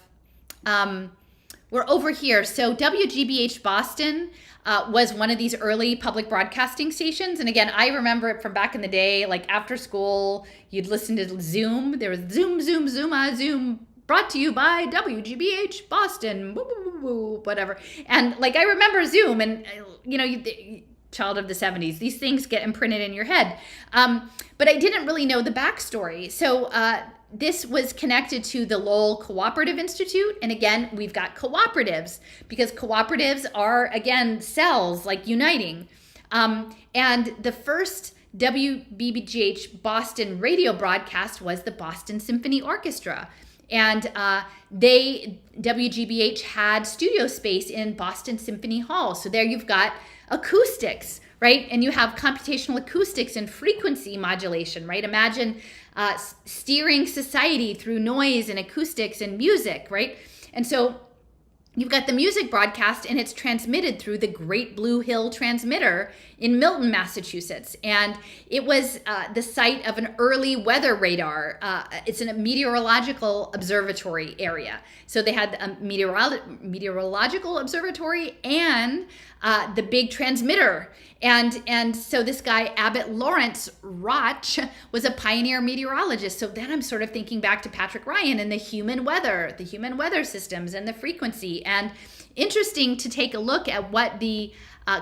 we're over here. So WGBH Boston was one of these early public broadcasting stations. And again, I remember it from back in the day, like after school, you'd listen to Zoom. There was Zoom, brought to you by WGBH Boston, woo, woo, woo, woo, whatever. And like, I remember Zoom, and child of the 70s, these things get imprinted in your head. But I didn't really know the backstory. So this was connected to the Lowell Cooperative Institute. And again, we've got cooperatives, because cooperatives are, again, cells, like uniting. And the first WBBGH Boston radio broadcast was the Boston Symphony Orchestra. And WGBH had studio space in Boston Symphony Hall. So there you've got acoustics, right? And you have computational acoustics and frequency modulation, right? Imagine steering society through noise and acoustics and music, right? And so you've got the music broadcast, and it's transmitted through the Great Blue Hill transmitter in Milton, Massachusetts. And it was the site of an early weather radar. It's in a meteorological observatory area. So they had a meteorological observatory and the big transmitter. And so this guy, Abbott Lawrence Roch, was a pioneer meteorologist. So then I'm sort of thinking back to Patrick Ryan and the human weather systems and the frequency. And interesting to take a look at what the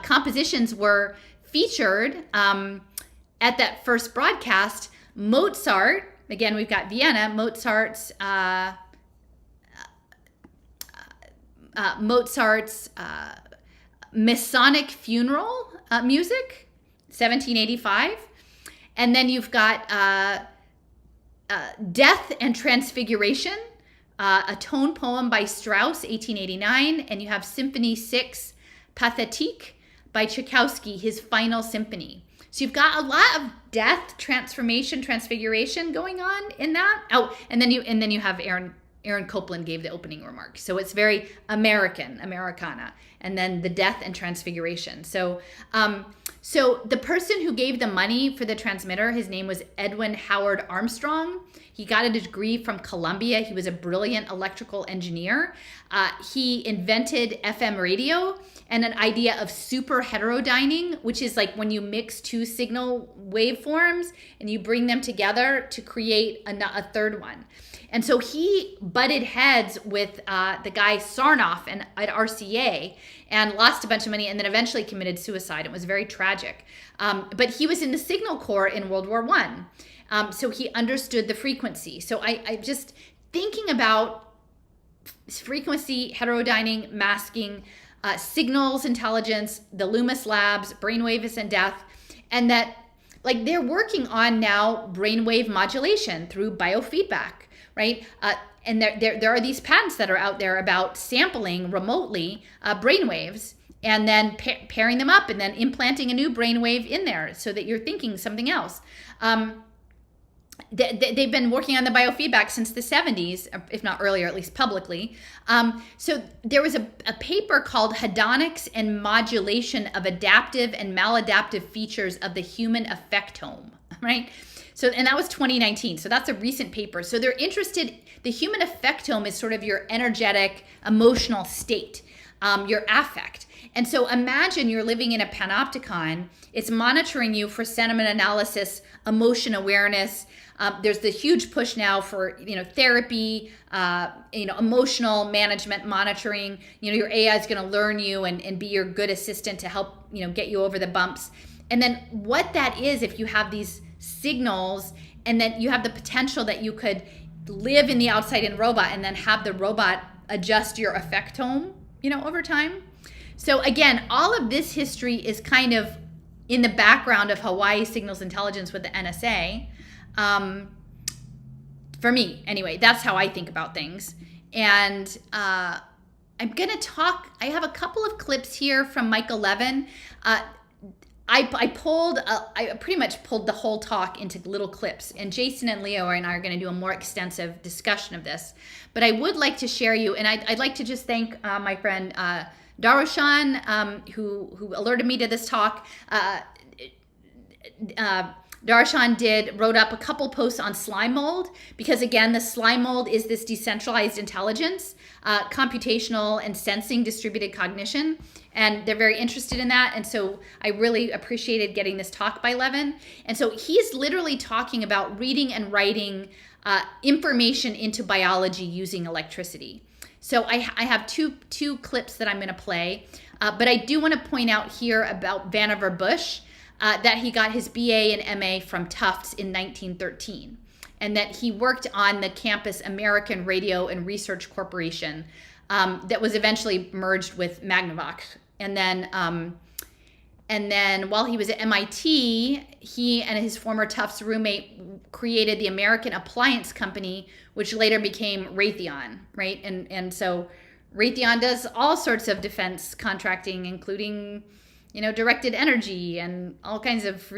compositions were featured at that first broadcast. Mozart, again, we've got Vienna, Mozart's Masonic funeral music, 1785. And then you've got Death and Transfiguration, a tone poem by Strauss, 1889. And you have Symphony 6, Pathétique by Tchaikovsky, his final symphony. So you've got a lot of death, transformation, transfiguration going on in that. Oh, and then you have Aaron Copland gave the opening remarks. So it's very Americana. And then the death and transfiguration. So so the person who gave the money for the transmitter, his name was Edwin Howard Armstrong. He got a degree from Columbia. He was a brilliant electrical engineer. He invented FM radio and an idea of super heterodyning, which is like when you mix two signal waveforms and you bring them together to create a third one. And so he butted heads with the guy Sarnoff at RCA and lost a bunch of money, and then eventually committed suicide. It was very tragic. But he was in the Signal Corps in World War I. So he understood the frequency. So I just thinking about frequency, heterodyning, masking, signals intelligence, the Loomis Labs, brainwave and death, and that like they're working on now brainwave modulation through biofeedback. Right? And there are these patents that are out there about sampling remotely brainwaves and then pairing them up and then implanting a new brainwave in there so that you're thinking something else. They've been working on the biofeedback since the 70s, if not earlier, at least publicly. So there was a paper called Hedonics and Modulation of Adaptive and Maladaptive Features of the Human Affectome, right? So, and that was 2019. So that's a recent paper. So they're interested, the human affectome is sort of your energetic, emotional state. your affect. And so imagine you're living in a panopticon. It's monitoring you for sentiment analysis, emotion awareness. There's the huge push now for therapy, emotional management monitoring. Your AI is going to learn you and be your good assistant to help get you over the bumps. And then what that is, if you have these signals, and then you have the potential that you could live in the outside-in robot and then have the robot adjust your affectome, over time. So again, all of this history is kind of in the background of Hawaii Signals Intelligence with the NSA. For me, anyway, that's how I think about things. And I'm going to talk, I have a couple of clips here from Michael Levin. I pretty much pulled the whole talk into little clips, and Jason and Leo and I are going to do a more extensive discussion of this. But I would like to share you, and I'd like to just thank my friend Darushan, who alerted me to this talk. Darushan wrote up a couple posts on slime mold, because again, the slime mold is this decentralized intelligence, computational and sensing distributed cognition. And they're very interested in that. And so I really appreciated getting this talk by Levin. And so he's literally talking about reading and writing information into biology using electricity. So I have two clips that I'm going to play. But I do want to point out here about Vannevar Bush, that he got his BA and MA from Tufts in 1913. And that he worked on the campus American Radio and Research Corporation that was eventually merged with Magnavox. And then while he was at MIT, he and his former Tufts roommate created the American Appliance Company, which later became Raytheon, right? And so Raytheon does all sorts of defense contracting, including, directed energy and all kinds of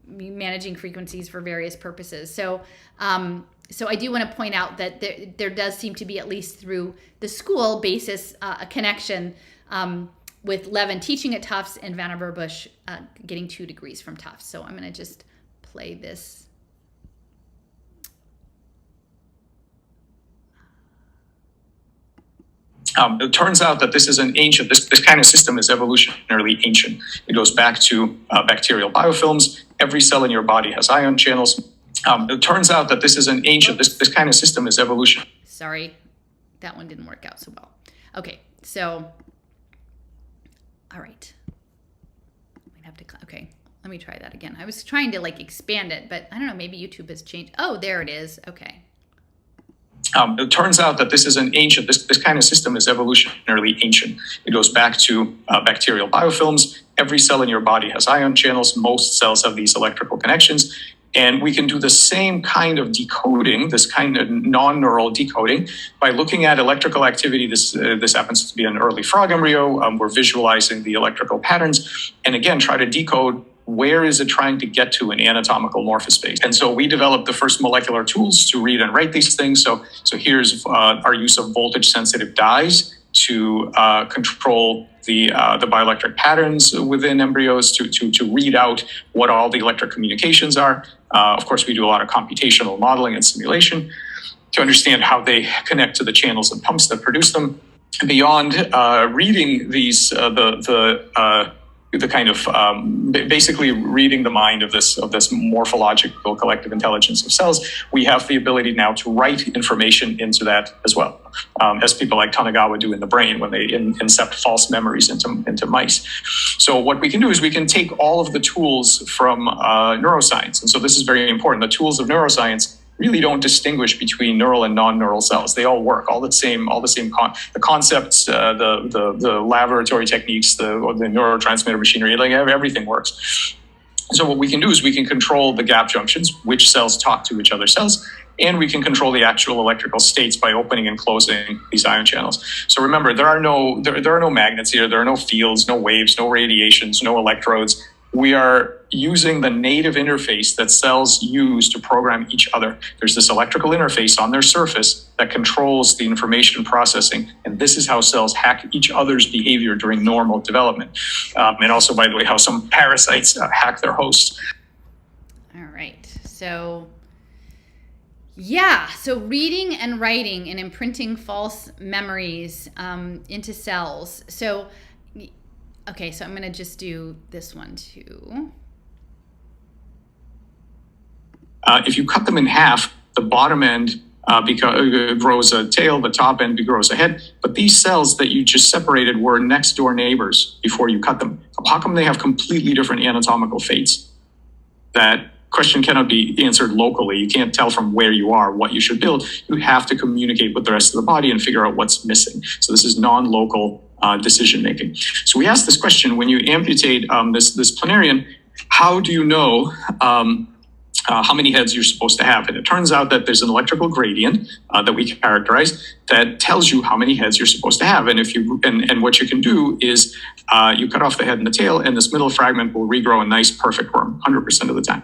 managing frequencies for various purposes. So I do want to point out that there does seem to be, at least through the school basis, a connection with Levin teaching at Tufts and Vannevar Bush getting 2 degrees from Tufts. So I'm going to just play this. It turns out that this is an ancient, this kind of system is evolutionarily ancient. It goes back to bacterial biofilms. Every cell in your body has ion channels. It turns out that this is an ancient, this kind of system is evolution. Sorry, that one didn't work out so well. Okay, so, all right. Might have to, okay, let me try that again. I was trying to expand it, but I don't know, maybe YouTube has changed. Oh, there it is, okay. It turns out that this is an ancient, this kind of system is evolutionarily ancient. It goes back to bacterial biofilms. Every cell in your body has ion channels. Most cells have these electrical connections. And we can do the same kind of decoding, this kind of non-neural decoding, by looking at electrical activity. This happens to be an early frog embryo. We're visualizing the electrical patterns. And again, try to decode where is it trying to get to in anatomical morphospace. And so we developed the first molecular tools to read and write these things. So here's our use of voltage-sensitive dyes to control the bioelectric patterns within embryos, to read out what all the electric communications are. Of course, we do a lot of computational modeling and simulation to understand how they connect to the channels and pumps that produce them. Beyond reading these, the kind of basically reading the mind of this morphological collective intelligence of cells, we have the ability now to write information into that as well, as people like Tanagawa do in the brain when they incept false memories into mice. So what we can do is we can take all of the tools from neuroscience, and so this is very important. The tools of neuroscience really don't distinguish between neural and non-neural cells. They all work, the concepts, the laboratory techniques, the neurotransmitter machinery, everything works. So what we can do is we can control the gap junctions, which cells talk to which other cells, and we can control the actual electrical states by opening and closing these ion channels. So remember, there are no magnets here, there are no fields, no waves, no radiations, no electrodes. We are using the native interface that cells use to program each other. There's this electrical interface on their surface that controls the information processing. And this is how cells hack each other's behavior during normal development. And also, by the way, how some parasites hack their hosts. All right. So Yeah, so reading and writing and imprinting false memories into cells. So, okay, so I'm going to just do this one too. If you cut them in half, the bottom end grows a tail, the top end grows a head. But these cells that you just separated were next door neighbors before you cut them. How come they have completely different anatomical fates? That question cannot be answered locally. You can't tell from where you are what you should build. You have to communicate with the rest of the body and figure out what's missing. So this is non-local decision making. So we asked this question: when you amputate this planarian, how do you know how many heads you're supposed to have? And it turns out that there's an electrical gradient that we characterize that tells you how many heads you're supposed to have. And if you and what you can do is you cut off the head and the tail, and this middle fragment will regrow a nice perfect worm 100% of the time.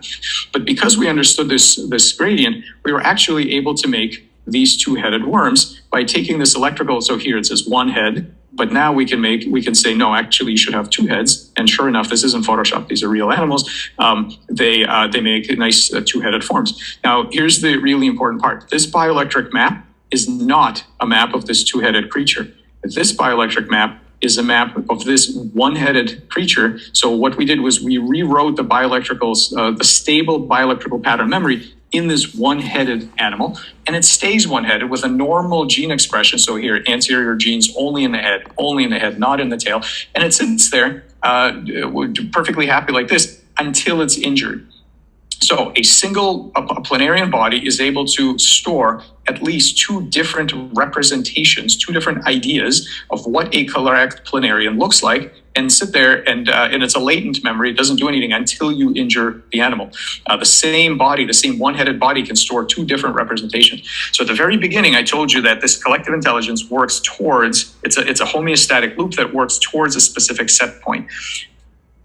But because we understood this gradient, we were actually able to make these two-headed worms by taking this electrical. So here it says one head, but now we can say, no, actually you should have two heads. And sure enough, this isn't Photoshop, these are real animals. They make nice two-headed forms. Now, here's the really important part. This bioelectric map is not a map of this two-headed creature. This bioelectric map is a map of this one-headed creature. So what we did was we rewrote the the stable bioelectrical pattern memory in this one-headed animal, and it stays one-headed with a normal gene expression. So here, anterior genes only in the head, not in the tail. And it sits there perfectly happy like this until it's injured. So a single planarian body is able to store at least two different representations, two different ideas of what a correct planarian looks like, and sit there and it's a latent memory. It doesn't do anything until you injure the animal. The same body, the same one-headed body can store two different representations. So at the very beginning, I told you that this collective intelligence works towards, it's a homeostatic loop that works towards a specific set point.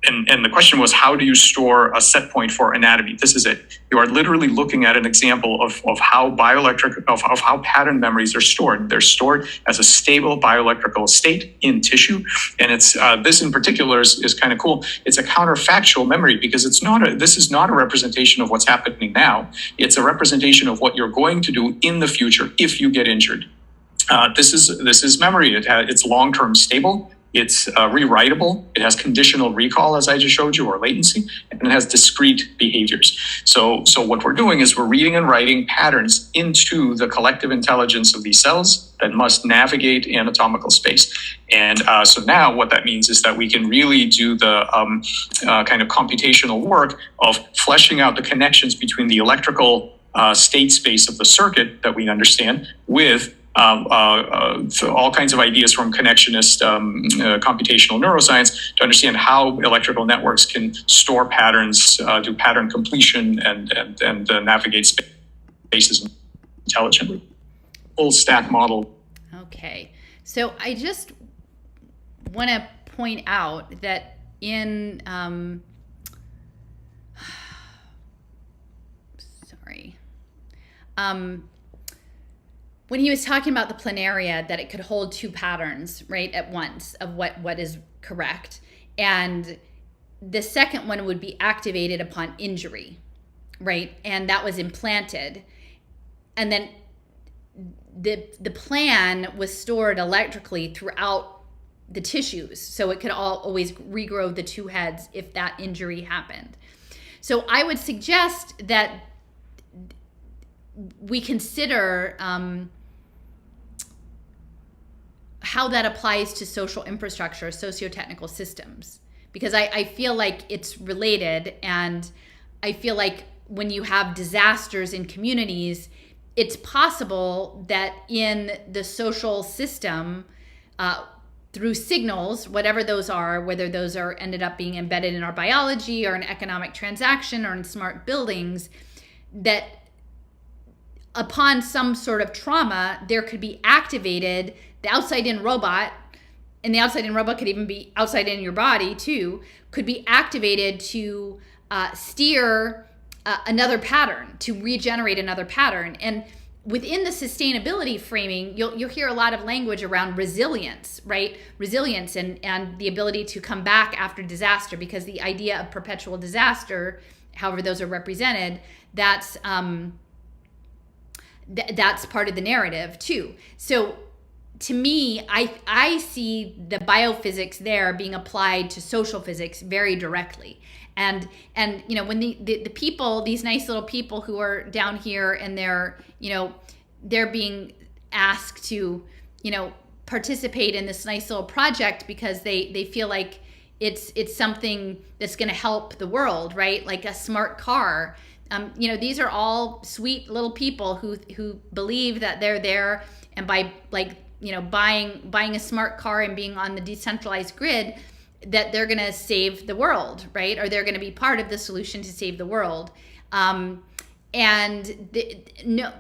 And the question was, how do you store a set point for anatomy? This is it. You are literally looking at an example of how of how pattern memories are stored. They're stored as a stable bioelectrical state in tissue. And it's this in particular is kind of cool. It's a counterfactual memory because this is not a representation of what's happening now. It's a representation of what you're going to do in the future if you get injured. This is memory. It's long-term stable. It's rewritable. It has conditional recall, as I just showed you, or latency, and it has discrete behaviors. So what we're doing is we're reading and writing patterns into the collective intelligence of these cells that must navigate anatomical space. And so now what that means is that we can really do the kind of computational work of fleshing out the connections between the electrical state space of the circuit that we understand with all kinds of ideas from connectionist computational neuroscience to understand how electrical networks can store patterns, do pattern completion, and navigate spaces intelligently. Full stack model. Okay, so I just want to point out that in when he was talking about the planaria, that it could hold two patterns, right, at once of what is correct. And the second one would be activated upon injury, right? And that was implanted. And then the plan was stored electrically throughout the tissues. So it could always regrow the two heads if that injury happened. So I would suggest that we consider how that applies to social infrastructure, socio-technical systems, because I feel like it's related. And I feel like when you have disasters in communities, it's possible that in the social system, through signals, whatever those are, whether those are ended up being embedded in our biology or an economic transaction or in smart buildings, that upon some sort of trauma, there could be activated the outside-in robot, and the outside-in robot could even be outside in your body too, could be activated to steer another pattern, to regenerate another pattern. And within the sustainability framing, you'll hear a lot of language around resilience, right? Resilience and the ability to come back after disaster, because the idea of perpetual disaster, however those are represented, that's that's part of the narrative too. So to me, I see the biophysics there being applied to social physics very directly. And when the people, these nice little people who are down here, and they're being asked to, participate in this nice little project because they feel like it's something that's going to help the world, right? Like a smart car. These are all sweet little people who believe that they're there, and by buying a smart car and being on the decentralized grid, that they're going to save the world, right? Or they're going to be part of the solution to save the world.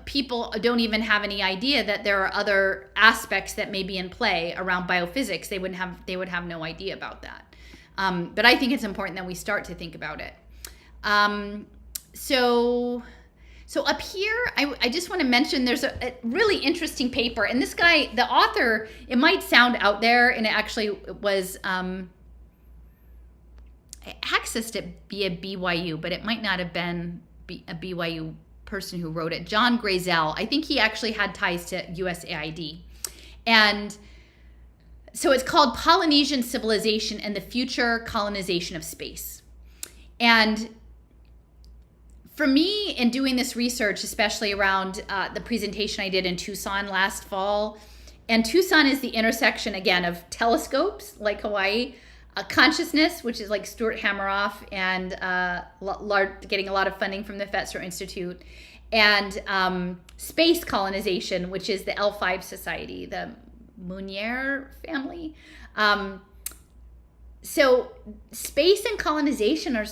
People don't even have any idea that there are other aspects that may be in play around biophysics. They would have no idea about that. But I think it's important that we start to think about it. So up here, I just want to mention there's a really interesting paper. And this guy, the author, it might sound out there, and it actually was accessed at via BYU, but it might not have been a BYU person who wrote it. John Grazel. I think he actually had ties to USAID. And so it's called Polynesian Civilization and the Future Colonization of Space. And for me, in doing this research, especially around the presentation I did in Tucson last fall, and Tucson is the intersection, again, of telescopes like Hawaii, consciousness, which is like Stuart Hameroff, and getting a lot of funding from the Fetzer Institute, and space colonization, which is the L5 Society, the Munier family. So space and colonization are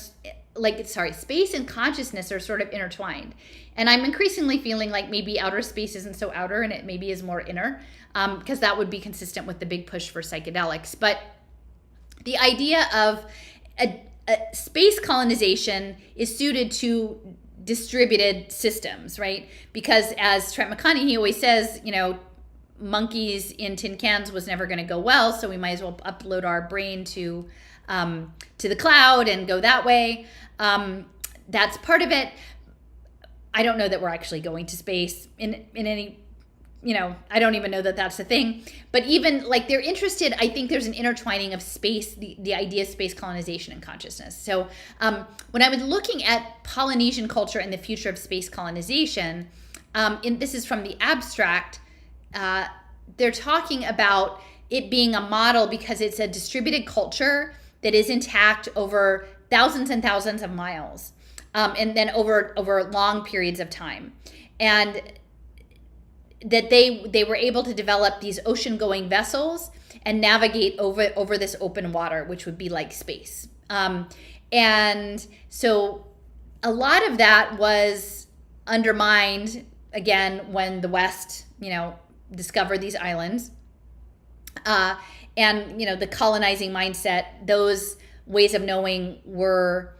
space and consciousness are sort of intertwined. And I'm increasingly feeling like maybe outer space isn't so outer, and it maybe is more inner, because that would be consistent with the big push for psychedelics. But the idea of a space colonization is suited to distributed systems, right? Because as Trent McConaughey always says, monkeys in tin cans was never going to go well, so we might as well upload our brain to the cloud and go that way. That's part of it. I don't know that we're actually going to space in any, I don't even know that that's the thing. But even like they're interested, I think there's an intertwining of space, the idea of space colonization and consciousness. So when I was looking at Polynesian culture and the future of space colonization, this is from the abstract, they're talking about it being a model because it's a distributed culture that is intact over thousands and thousands of miles, and then over long periods of time. And that they were able to develop these ocean-going vessels and navigate over this open water, which would be like space. And so a lot of that was undermined, again, when the West, discovered these islands. And, the colonizing mindset, those ways of knowing were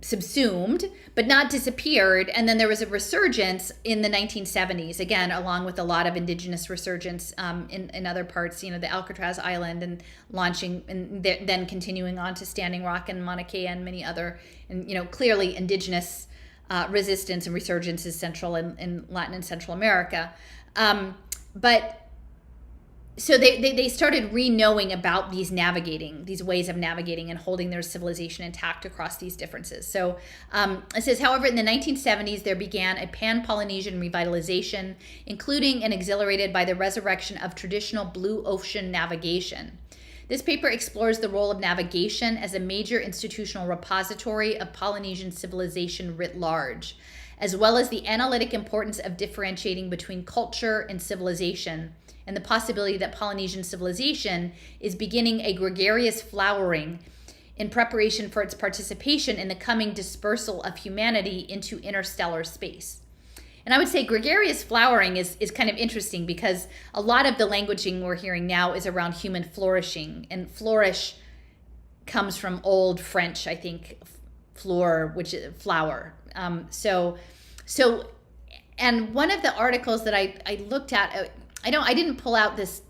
subsumed, but not disappeared. And then there was a resurgence in the 1970s, again, along with a lot of indigenous resurgence in other parts, the Alcatraz Island, and launching, and then continuing on to Standing Rock and Mauna Kea and many other, and, clearly indigenous resistance and resurgence is central in Latin and Central America. But so they started re-knowing about these ways of navigating and holding their civilization intact across these differences. So it says, however, in the 1970s, there began a pan-Polynesian revitalization, including and exhilarated by the resurrection of traditional blue ocean navigation. This paper explores the role of navigation as a major institutional repository of Polynesian civilization writ large, as well as the analytic importance of differentiating between culture and civilization, and the possibility that Polynesian civilization is beginning a gregarious flowering in preparation for its participation in the coming dispersal of humanity into interstellar space. And I would say gregarious flowering is kind of interesting, because a lot of the languaging we're hearing now is around human flourishing, and flourish comes from Old French, I think, fleur, which is flower. So, and one of the articles that I looked at, I didn't pull out this,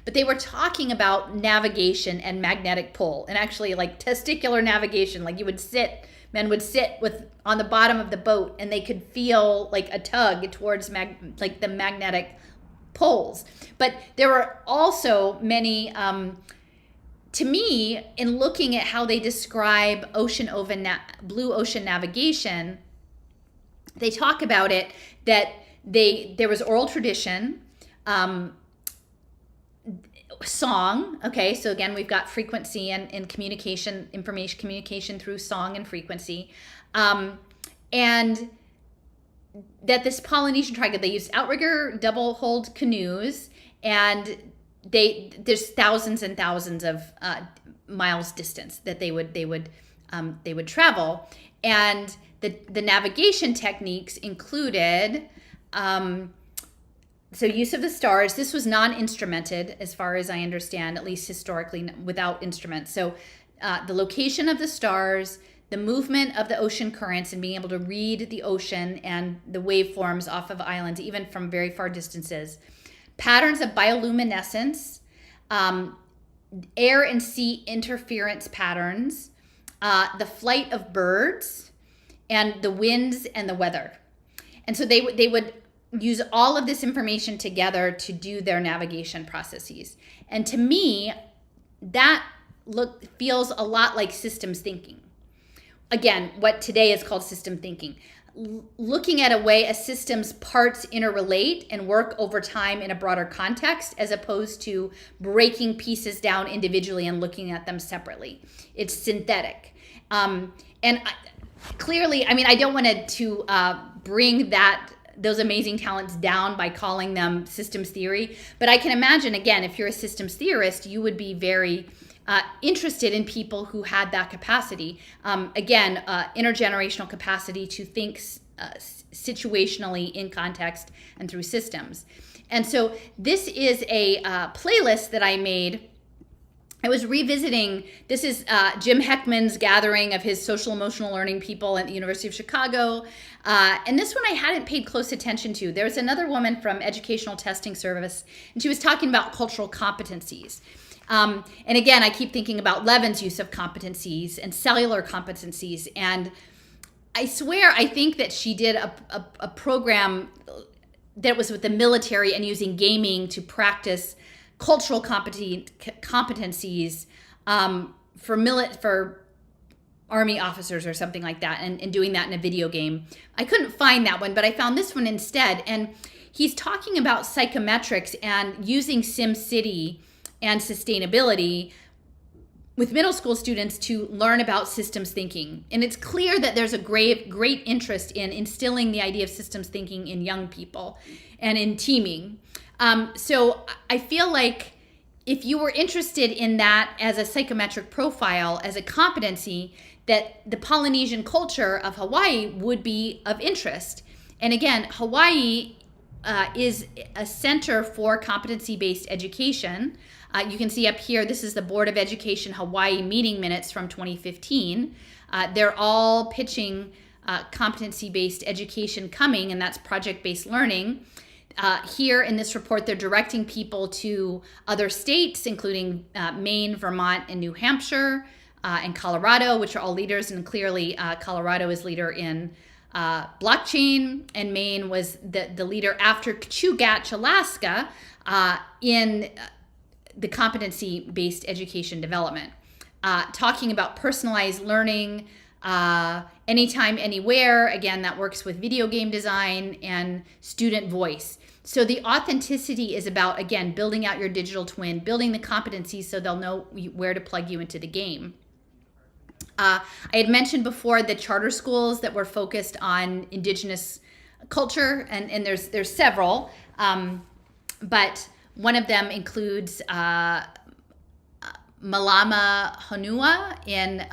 but they were talking about navigation and magnetic pull, and actually like testicular navigation, like you would sit men would sit on the bottom of the boat, and they could feel like a tug towards like the magnetic poles. But there were also many, to me, in looking at how they describe blue ocean navigation, they talk about it that there was oral tradition, song. Okay, so again, we've got frequency and communication, information communication through song and frequency, and that this Polynesian tribe, they used outrigger double hulled canoes, and there's thousands and thousands of miles distance that they would travel, and the navigation techniques included so use of the stars. This was non-instrumented, as far as I understand, at least historically, without instruments. So the location of the stars, the movement of the ocean currents, and being able to read the ocean and the waveforms off of islands, even from very far distances. Patterns of bioluminescence, air and sea interference patterns, the flight of birds, and the winds and the weather. And so they would use all of this information together to do their navigation processes. And to me, that feels a lot like systems thinking. Again, what today is called system thinking. Looking at a way a system's parts interrelate and work over time in a broader context, as opposed to breaking pieces down individually and looking at them separately. It's synthetic. Clearly, I mean, I don't want to bring those amazing talents down by calling them systems theory, but I can imagine, again, if you're a systems theorist, you would be very interested in people who had that capacity. Intergenerational capacity to think situationally in context and through systems. And so this is a playlist that I made. I was revisiting, this is Jim Heckman's gathering of his social emotional learning people at the University of Chicago. And this one I hadn't paid close attention to. There was another woman from Educational Testing Service, and she was talking about cultural competencies. And again, I keep thinking about Levin's use of competencies and cellular competencies. And I swear, I think that she did a program that was with the military and using gaming to practice cultural competencies for Army officers or something like that, and doing that in a video game. I couldn't find that one, but I found this one instead. And he's talking about psychometrics and using SimCity and sustainability with middle school students to learn about systems thinking. And it's clear that there's a great interest in instilling the idea of systems thinking in young people and in teaming. So I feel like if you were interested in that as a psychometric profile, as a competency, that the Polynesian culture of Hawaii would be of interest. And again, Hawaii is a center for competency-based education. You can see up here, this is the Board of Education Hawaii meeting minutes from 2015. They're all pitching competency-based education coming, and that's project-based learning. Here in this report, they're directing people to other states, including Maine, Vermont, and New Hampshire, and Colorado, which are all leaders. And clearly, Colorado is leader in blockchain, and Maine was the leader after Chugach, Alaska, in the competency-based education development. Talking about personalized learning, anytime, anywhere. Again, that works with video game design and student voice. So the authenticity is about, again, building out your digital twin, building the competencies so they'll know where to plug you into the game. I had mentioned before the charter schools that were focused on indigenous culture, and there's several, but one of them includes Malama Honua in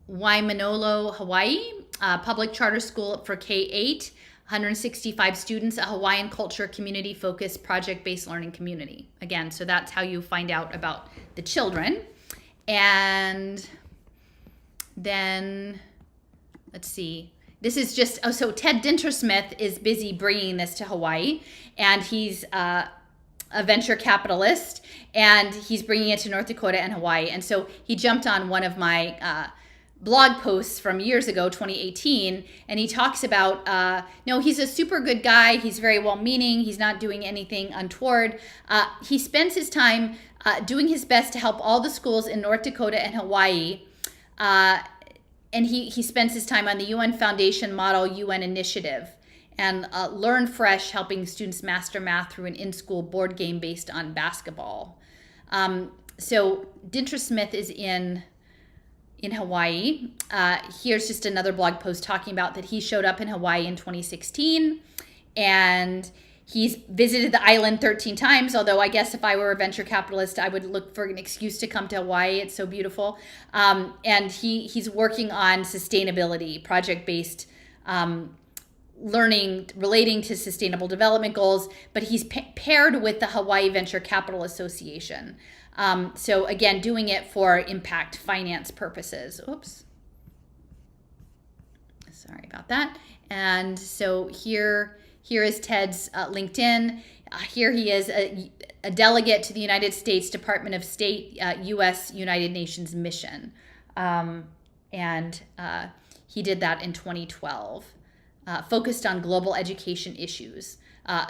Waimanolo, Hawaii, public charter school for K-8, 165 students, a Hawaiian culture community-focused project-based learning community. Again, so that's how you find out about the children. And then, let's see. This is just, so Ted Dintersmith is busy bringing this to Hawaii, and he's a venture capitalist, and he's bringing it to North Dakota and Hawaii. And so he jumped on one of my blog posts from years ago, 2018, and he talks about, no, he's a super good guy. He's very well-meaning. He's not doing anything untoward. He spends his time doing his best to help all the schools in North Dakota and Hawaii. And he spends his time on the UN Foundation Model UN Initiative and Learn Fresh, helping students master math through an in-school board game based on basketball. So Dintra Smith is in Hawaii. Here's just another blog post talking about that he showed up in Hawaii in 2016, and he's visited the island 13 times, although I guess if I were a venture capitalist, I would look for an excuse to come to Hawaii. It's so beautiful. And he's working on sustainability, project-based learning relating to sustainable development goals, but he's paired with the Hawaii Venture Capital Association. So again, doing it for impact finance purposes. Oops. Sorry about that. And so here is Ted's LinkedIn. Here he is, a delegate to the United States Department of State, U.S. United Nations mission. And he did that in 2012, focused on global education issues,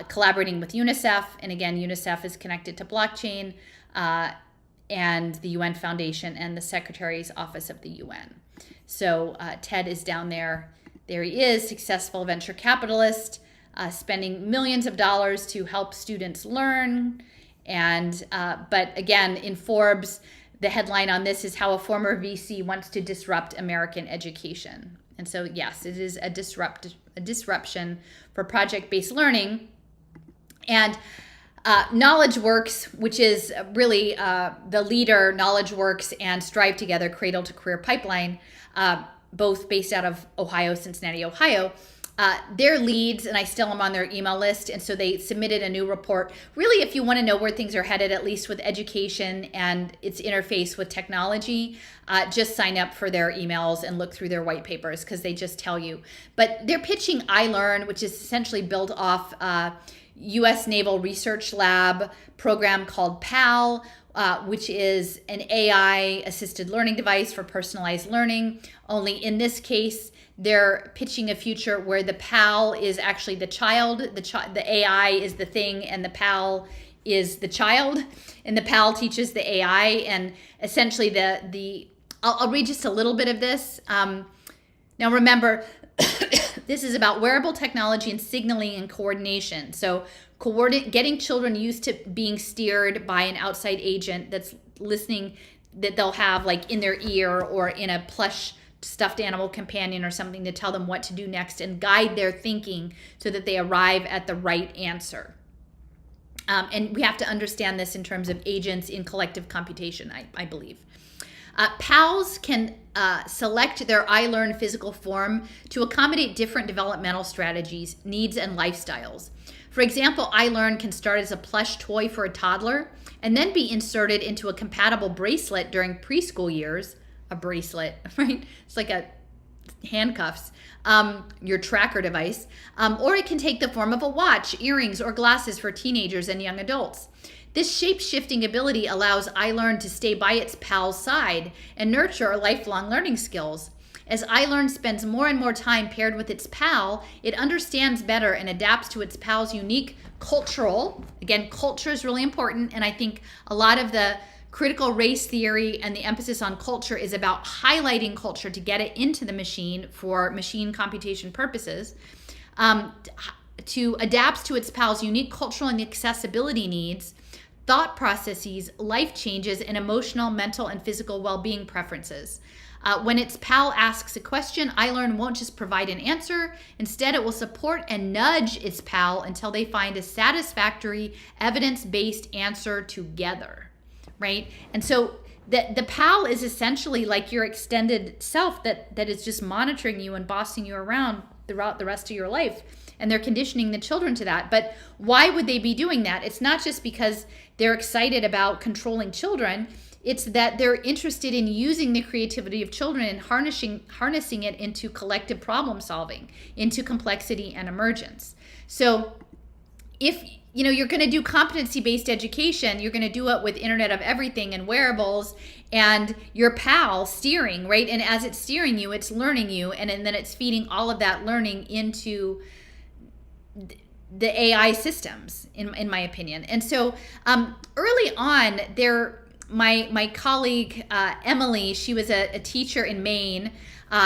collaborating with UNICEF. And again, UNICEF is connected to blockchain, and the UN Foundation and the Secretary's Office of the UN. So Ted is down there. There he is, successful venture capitalist, spending millions of dollars to help students learn. And but again, in Forbes, the headline on this is how a former VC wants to disrupt American education. And so yes, it is a disruption for project-based learning. And KnowledgeWorks, which is really the leader, KnowledgeWorks and Strive Together, Cradle to Career Pipeline, both based out of Ohio, Cincinnati, Ohio. Their leads, and I still am on their email list, and so they submitted a new report. Really, if you want to know where things are headed, at least with education and its interface with technology, just sign up for their emails and look through their white papers, because they just tell you. But they're pitching iLearn, which is essentially built off U.S. Naval Research Lab program called PAL, which is an AI-assisted learning device for personalized learning. Only in this case, they're pitching a future where the PAL is actually the child, the AI is the thing, and the PAL is the child, and the PAL teaches the AI. And essentially, I'll read just a little bit of this. Now, remember, this is about wearable technology and signaling and coordination. So getting children used to being steered by an outside agent that's listening, that they'll have like in their ear or in a plush stuffed animal companion or something to tell them what to do next and guide their thinking so that they arrive at the right answer. And we have to understand this in terms of agents in collective computation, I believe. PALs can select their iLearn physical form to accommodate different developmental strategies, needs, and lifestyles. For example, iLearn can start as a plush toy for a toddler and then be inserted into a compatible bracelet during preschool years. A bracelet, right? It's like a handcuffs, your tracker device. Or it can take the form of a watch, earrings, or glasses for teenagers and young adults. This shape-shifting ability allows iLearn to stay by its PAL's side and nurture lifelong learning skills. As iLearn spends more and more time paired with its PAL, it understands better and adapts to its PAL's unique cultural, again, culture is really important, and I think a lot of the critical race theory and the emphasis on culture is about highlighting culture to get it into the machine for machine computation purposes, to adapt to its PAL's unique cultural and accessibility needs, thought processes, life changes, and emotional, mental, and physical well-being preferences. When its PAL asks a question, iLearn won't just provide an answer. Instead, it will support and nudge its PAL until they find a satisfactory, evidence-based answer together, right? And so the PAL is essentially like your extended self that is just monitoring you and bossing you around throughout the rest of your life. And they're conditioning the children to that. But why would they be doing that? It's not just because they're excited about controlling children. It's that they're interested in using the creativity of children and harnessing it into collective problem solving, into complexity and emergence. So if you're going to do competency-based education. You're going to do it with Internet of Everything and wearables and your pal steering, right? And as it's steering you, it's learning you, and then it's feeding all of that learning into the AI systems, in my opinion. And so early on, my colleague Emily, she was a teacher in Maine.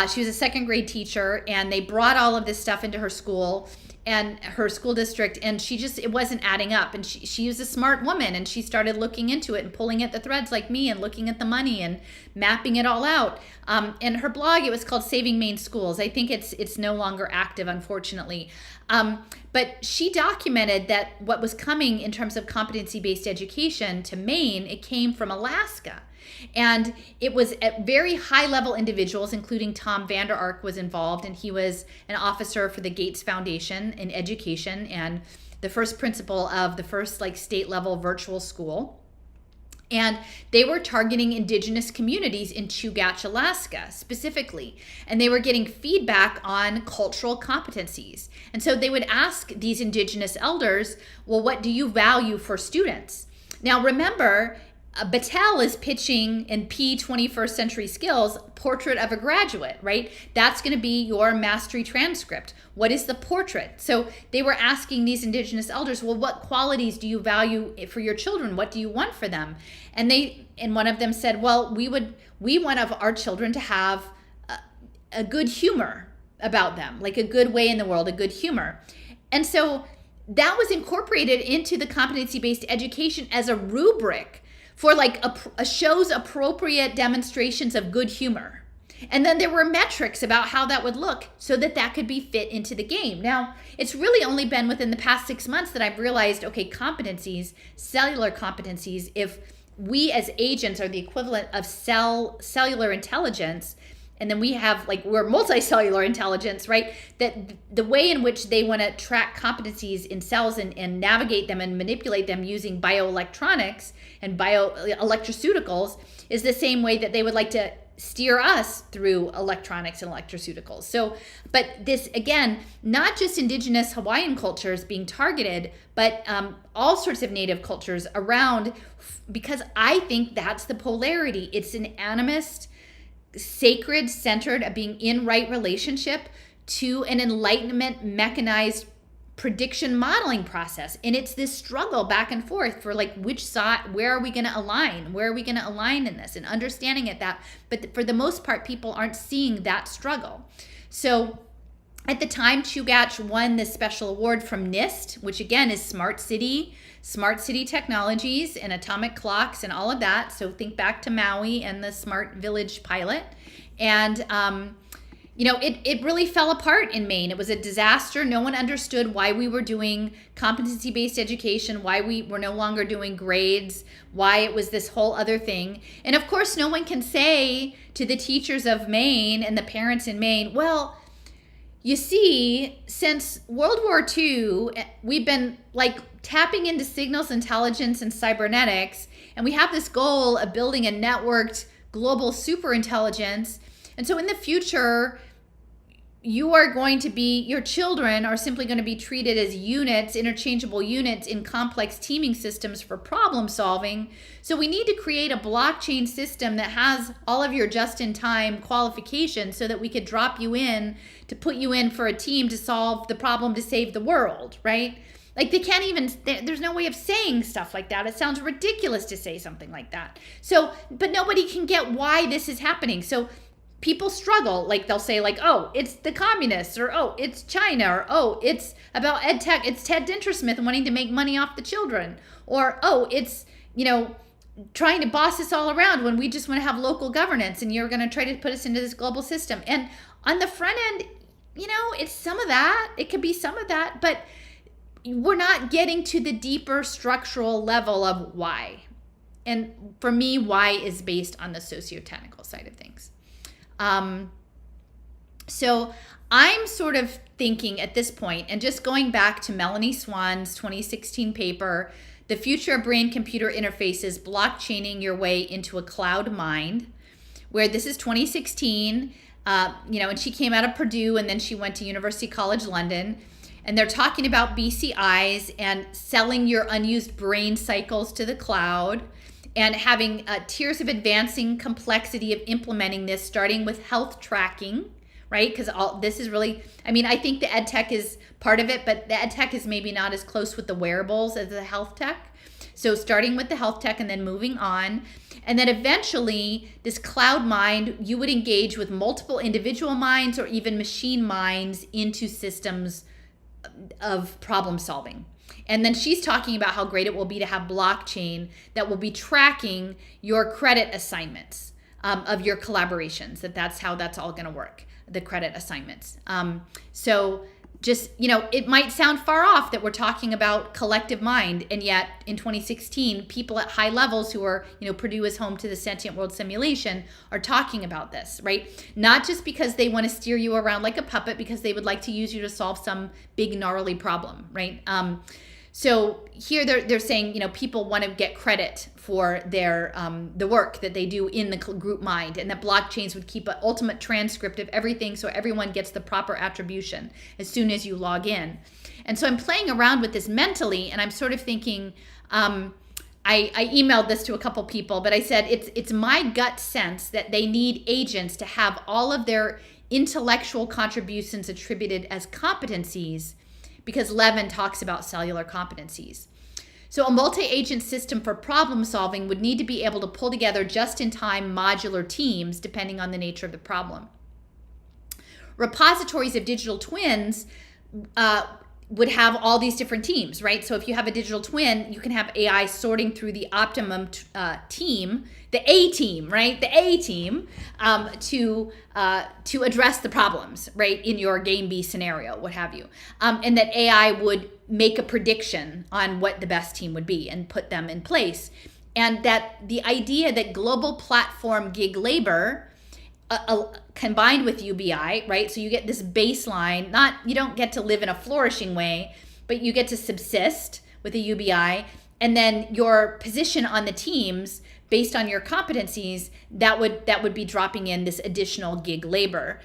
She was a second grade teacher, and they brought all of this stuff into her school and her school district, and it wasn't adding up. And she was a smart woman, and she started looking into it and pulling at the threads like me and looking at the money and mapping it all out. And her blog, it was called Saving Maine Schools. I think it's no longer active, unfortunately. But she documented that what was coming in terms of competency-based education to Maine, it came from Alaska. And it was at very high-level individuals, including Tom Vander Ark was involved, and he was an officer for the Gates Foundation in education and the first principal of the first state-level virtual school. And they were targeting indigenous communities in Chugach, Alaska, specifically. And they were getting feedback on cultural competencies. And so they would ask these indigenous elders, well, what do you value for students? Now, remember, Battelle is pitching in P 21st Century Skills, portrait of a graduate, right? That's going to be your mastery transcript. What is the portrait? So they were asking these indigenous elders, well, what qualities do you value for your children? What do you want for them? And one of them said, well, we want our children to have a good humor about them, like a good way in the world, a good humor. And so that was incorporated into the competency-based education as a rubric for a show's appropriate demonstrations of good humor. And then there were metrics about how that would look so that could be fit into the game. Now, it's really only been within the past 6 months that I've realized, okay, competencies, cellular competencies, if we as agents are the equivalent of cellular intelligence, and then we have we're multicellular intelligence, right? That the way in which they want to track competencies in cells and navigate them and manipulate them using bioelectronics and bioelectroceuticals is the same way that they would like to steer us through electronics and electroceuticals. So, but this, again, not just indigenous Hawaiian cultures being targeted, but all sorts of native cultures around, because I think that's the polarity. It's an animist, sacred, centered, being in right relationship to an enlightenment, mechanized prediction modeling process. And it's this struggle back and forth for which side, where are we going to align? Where are we going to align in this? And understanding it but for the most part, people aren't seeing that struggle. So at the time, Chugach won this special award from NIST, which again is Smart City technologies and atomic clocks and all of that. So think back to Maui and the Smart Village pilot. And it really fell apart in Maine. It was a disaster. No one understood why we were doing competency-based education, why we were no longer doing grades, why it was this whole other thing. And of course, no one can say to the teachers of Maine and the parents in Maine, well, you see, since World War II, we've been tapping into signals intelligence and cybernetics, and we have this goal of building a networked global superintelligence. And so in the future, your children are simply going to be treated as units, interchangeable units in complex teaming systems for problem solving. So we need to create a blockchain system that has all of your just-in-time qualifications so that we could drop you in to put you in for a team to solve the problem to save the world, right? They can't even, there's no way of saying stuff like that. It sounds ridiculous to say something like that. So, but nobody can get why this is happening. So people struggle. They'll say oh, it's the communists, or oh, it's China, or oh, it's about ed tech. It's Ted Dintersmith wanting to make money off the children, or oh, it's, trying to boss us all around when we just want to have local governance and you're going to try to put us into this global system. And on the front end, it's some of that. It could be some of that, but we're not getting to the deeper structural level of why. And for me, why is based on the socio-technical side of things. So I'm sort of thinking at this point, and just going back to Melanie Swan's 2016 paper, The Future of Brain-Computer Interfaces, Blockchaining Your Way into a Cloud Mind, where this is 2016, and she came out of Purdue and then she went to University College London. And they're talking about BCIs and selling your unused brain cycles to the cloud and having tiers of advancing complexity of implementing this, starting with health tracking, right? Because all this is really, I mean, I think the ed tech is part of it, but the ed tech is maybe not as close with the wearables as the health tech. So starting with the health tech and then moving on. And then eventually this cloud mind, you would engage with multiple individual minds or even machine minds into systems of problem solving. And then she's talking about how great it will be to have blockchain that will be tracking your credit assignments of your collaborations, that's how that's all going to work, the credit assignments. So just, it might sound far off that we're talking about collective mind, and yet in 2016, people at high levels who are, Purdue is home to the sentient world simulation, are talking about this, right? Not just because they want to steer you around like a puppet, because they would like to use you to solve some big gnarly problem, right? So here they're saying, people want to get credit for their the work that they do in the group mind, and that blockchains would keep an ultimate transcript of everything so everyone gets the proper attribution as soon as you log in. And so I'm playing around with this mentally, and I'm sort of thinking, I emailed this to a couple people, but I said it's my gut sense that they need agents to have all of their intellectual contributions attributed as competencies, because Levin talks about cellular competencies. So a multi-agent system for problem solving would need to be able to pull together just-in-time modular teams depending on the nature of the problem. Repositories of digital twins would have all these different teams, right? So if you have a digital twin, you can have AI sorting through the optimum team, the A team, right? The A team to address the problems, right? In your game B scenario, what have you. And that AI would make a prediction on what the best team would be and put them in place. And that the idea that global platform gig labor combined with UBI, right? So you get this baseline, you don't get to live in a flourishing way, but you get to subsist with a UBI. And then your position on the teams based on your competencies, that would be dropping in this additional gig labor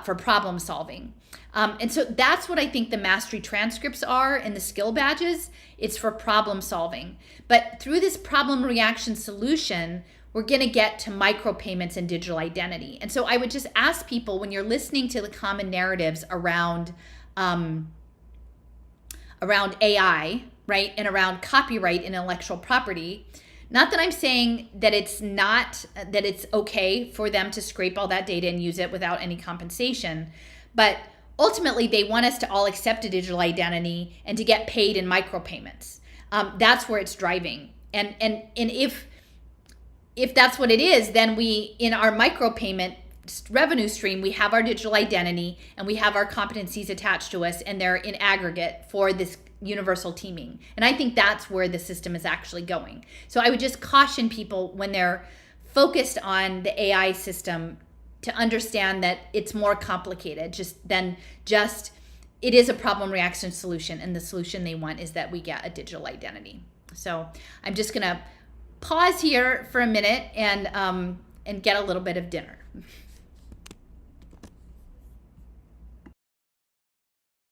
for problem solving. And so that's what I think the mastery transcripts are in the skill badges. It's for problem solving. But through this problem reaction solution, we're going to get to micropayments and digital identity. And so I would just ask people, when you're listening to the common narratives around AI, right, and around copyright and intellectual property, not that I'm saying that it's okay for them to scrape all that data and use it without any compensation, but ultimately they want us to all accept a digital identity and to get paid in micropayments. That's where it's driving. And if that's what it is, then we, in our micropayment revenue stream, we have our digital identity and we have our competencies attached to us, and they're in aggregate for this universal teaming. And I think that's where the system is actually going. So I would just caution people when they're focused on the AI system to understand that it's more complicated than it is a problem reaction solution, and the solution they want is that we get a digital identity. So I'm just gonna pause here for a minute and get a little bit of dinner.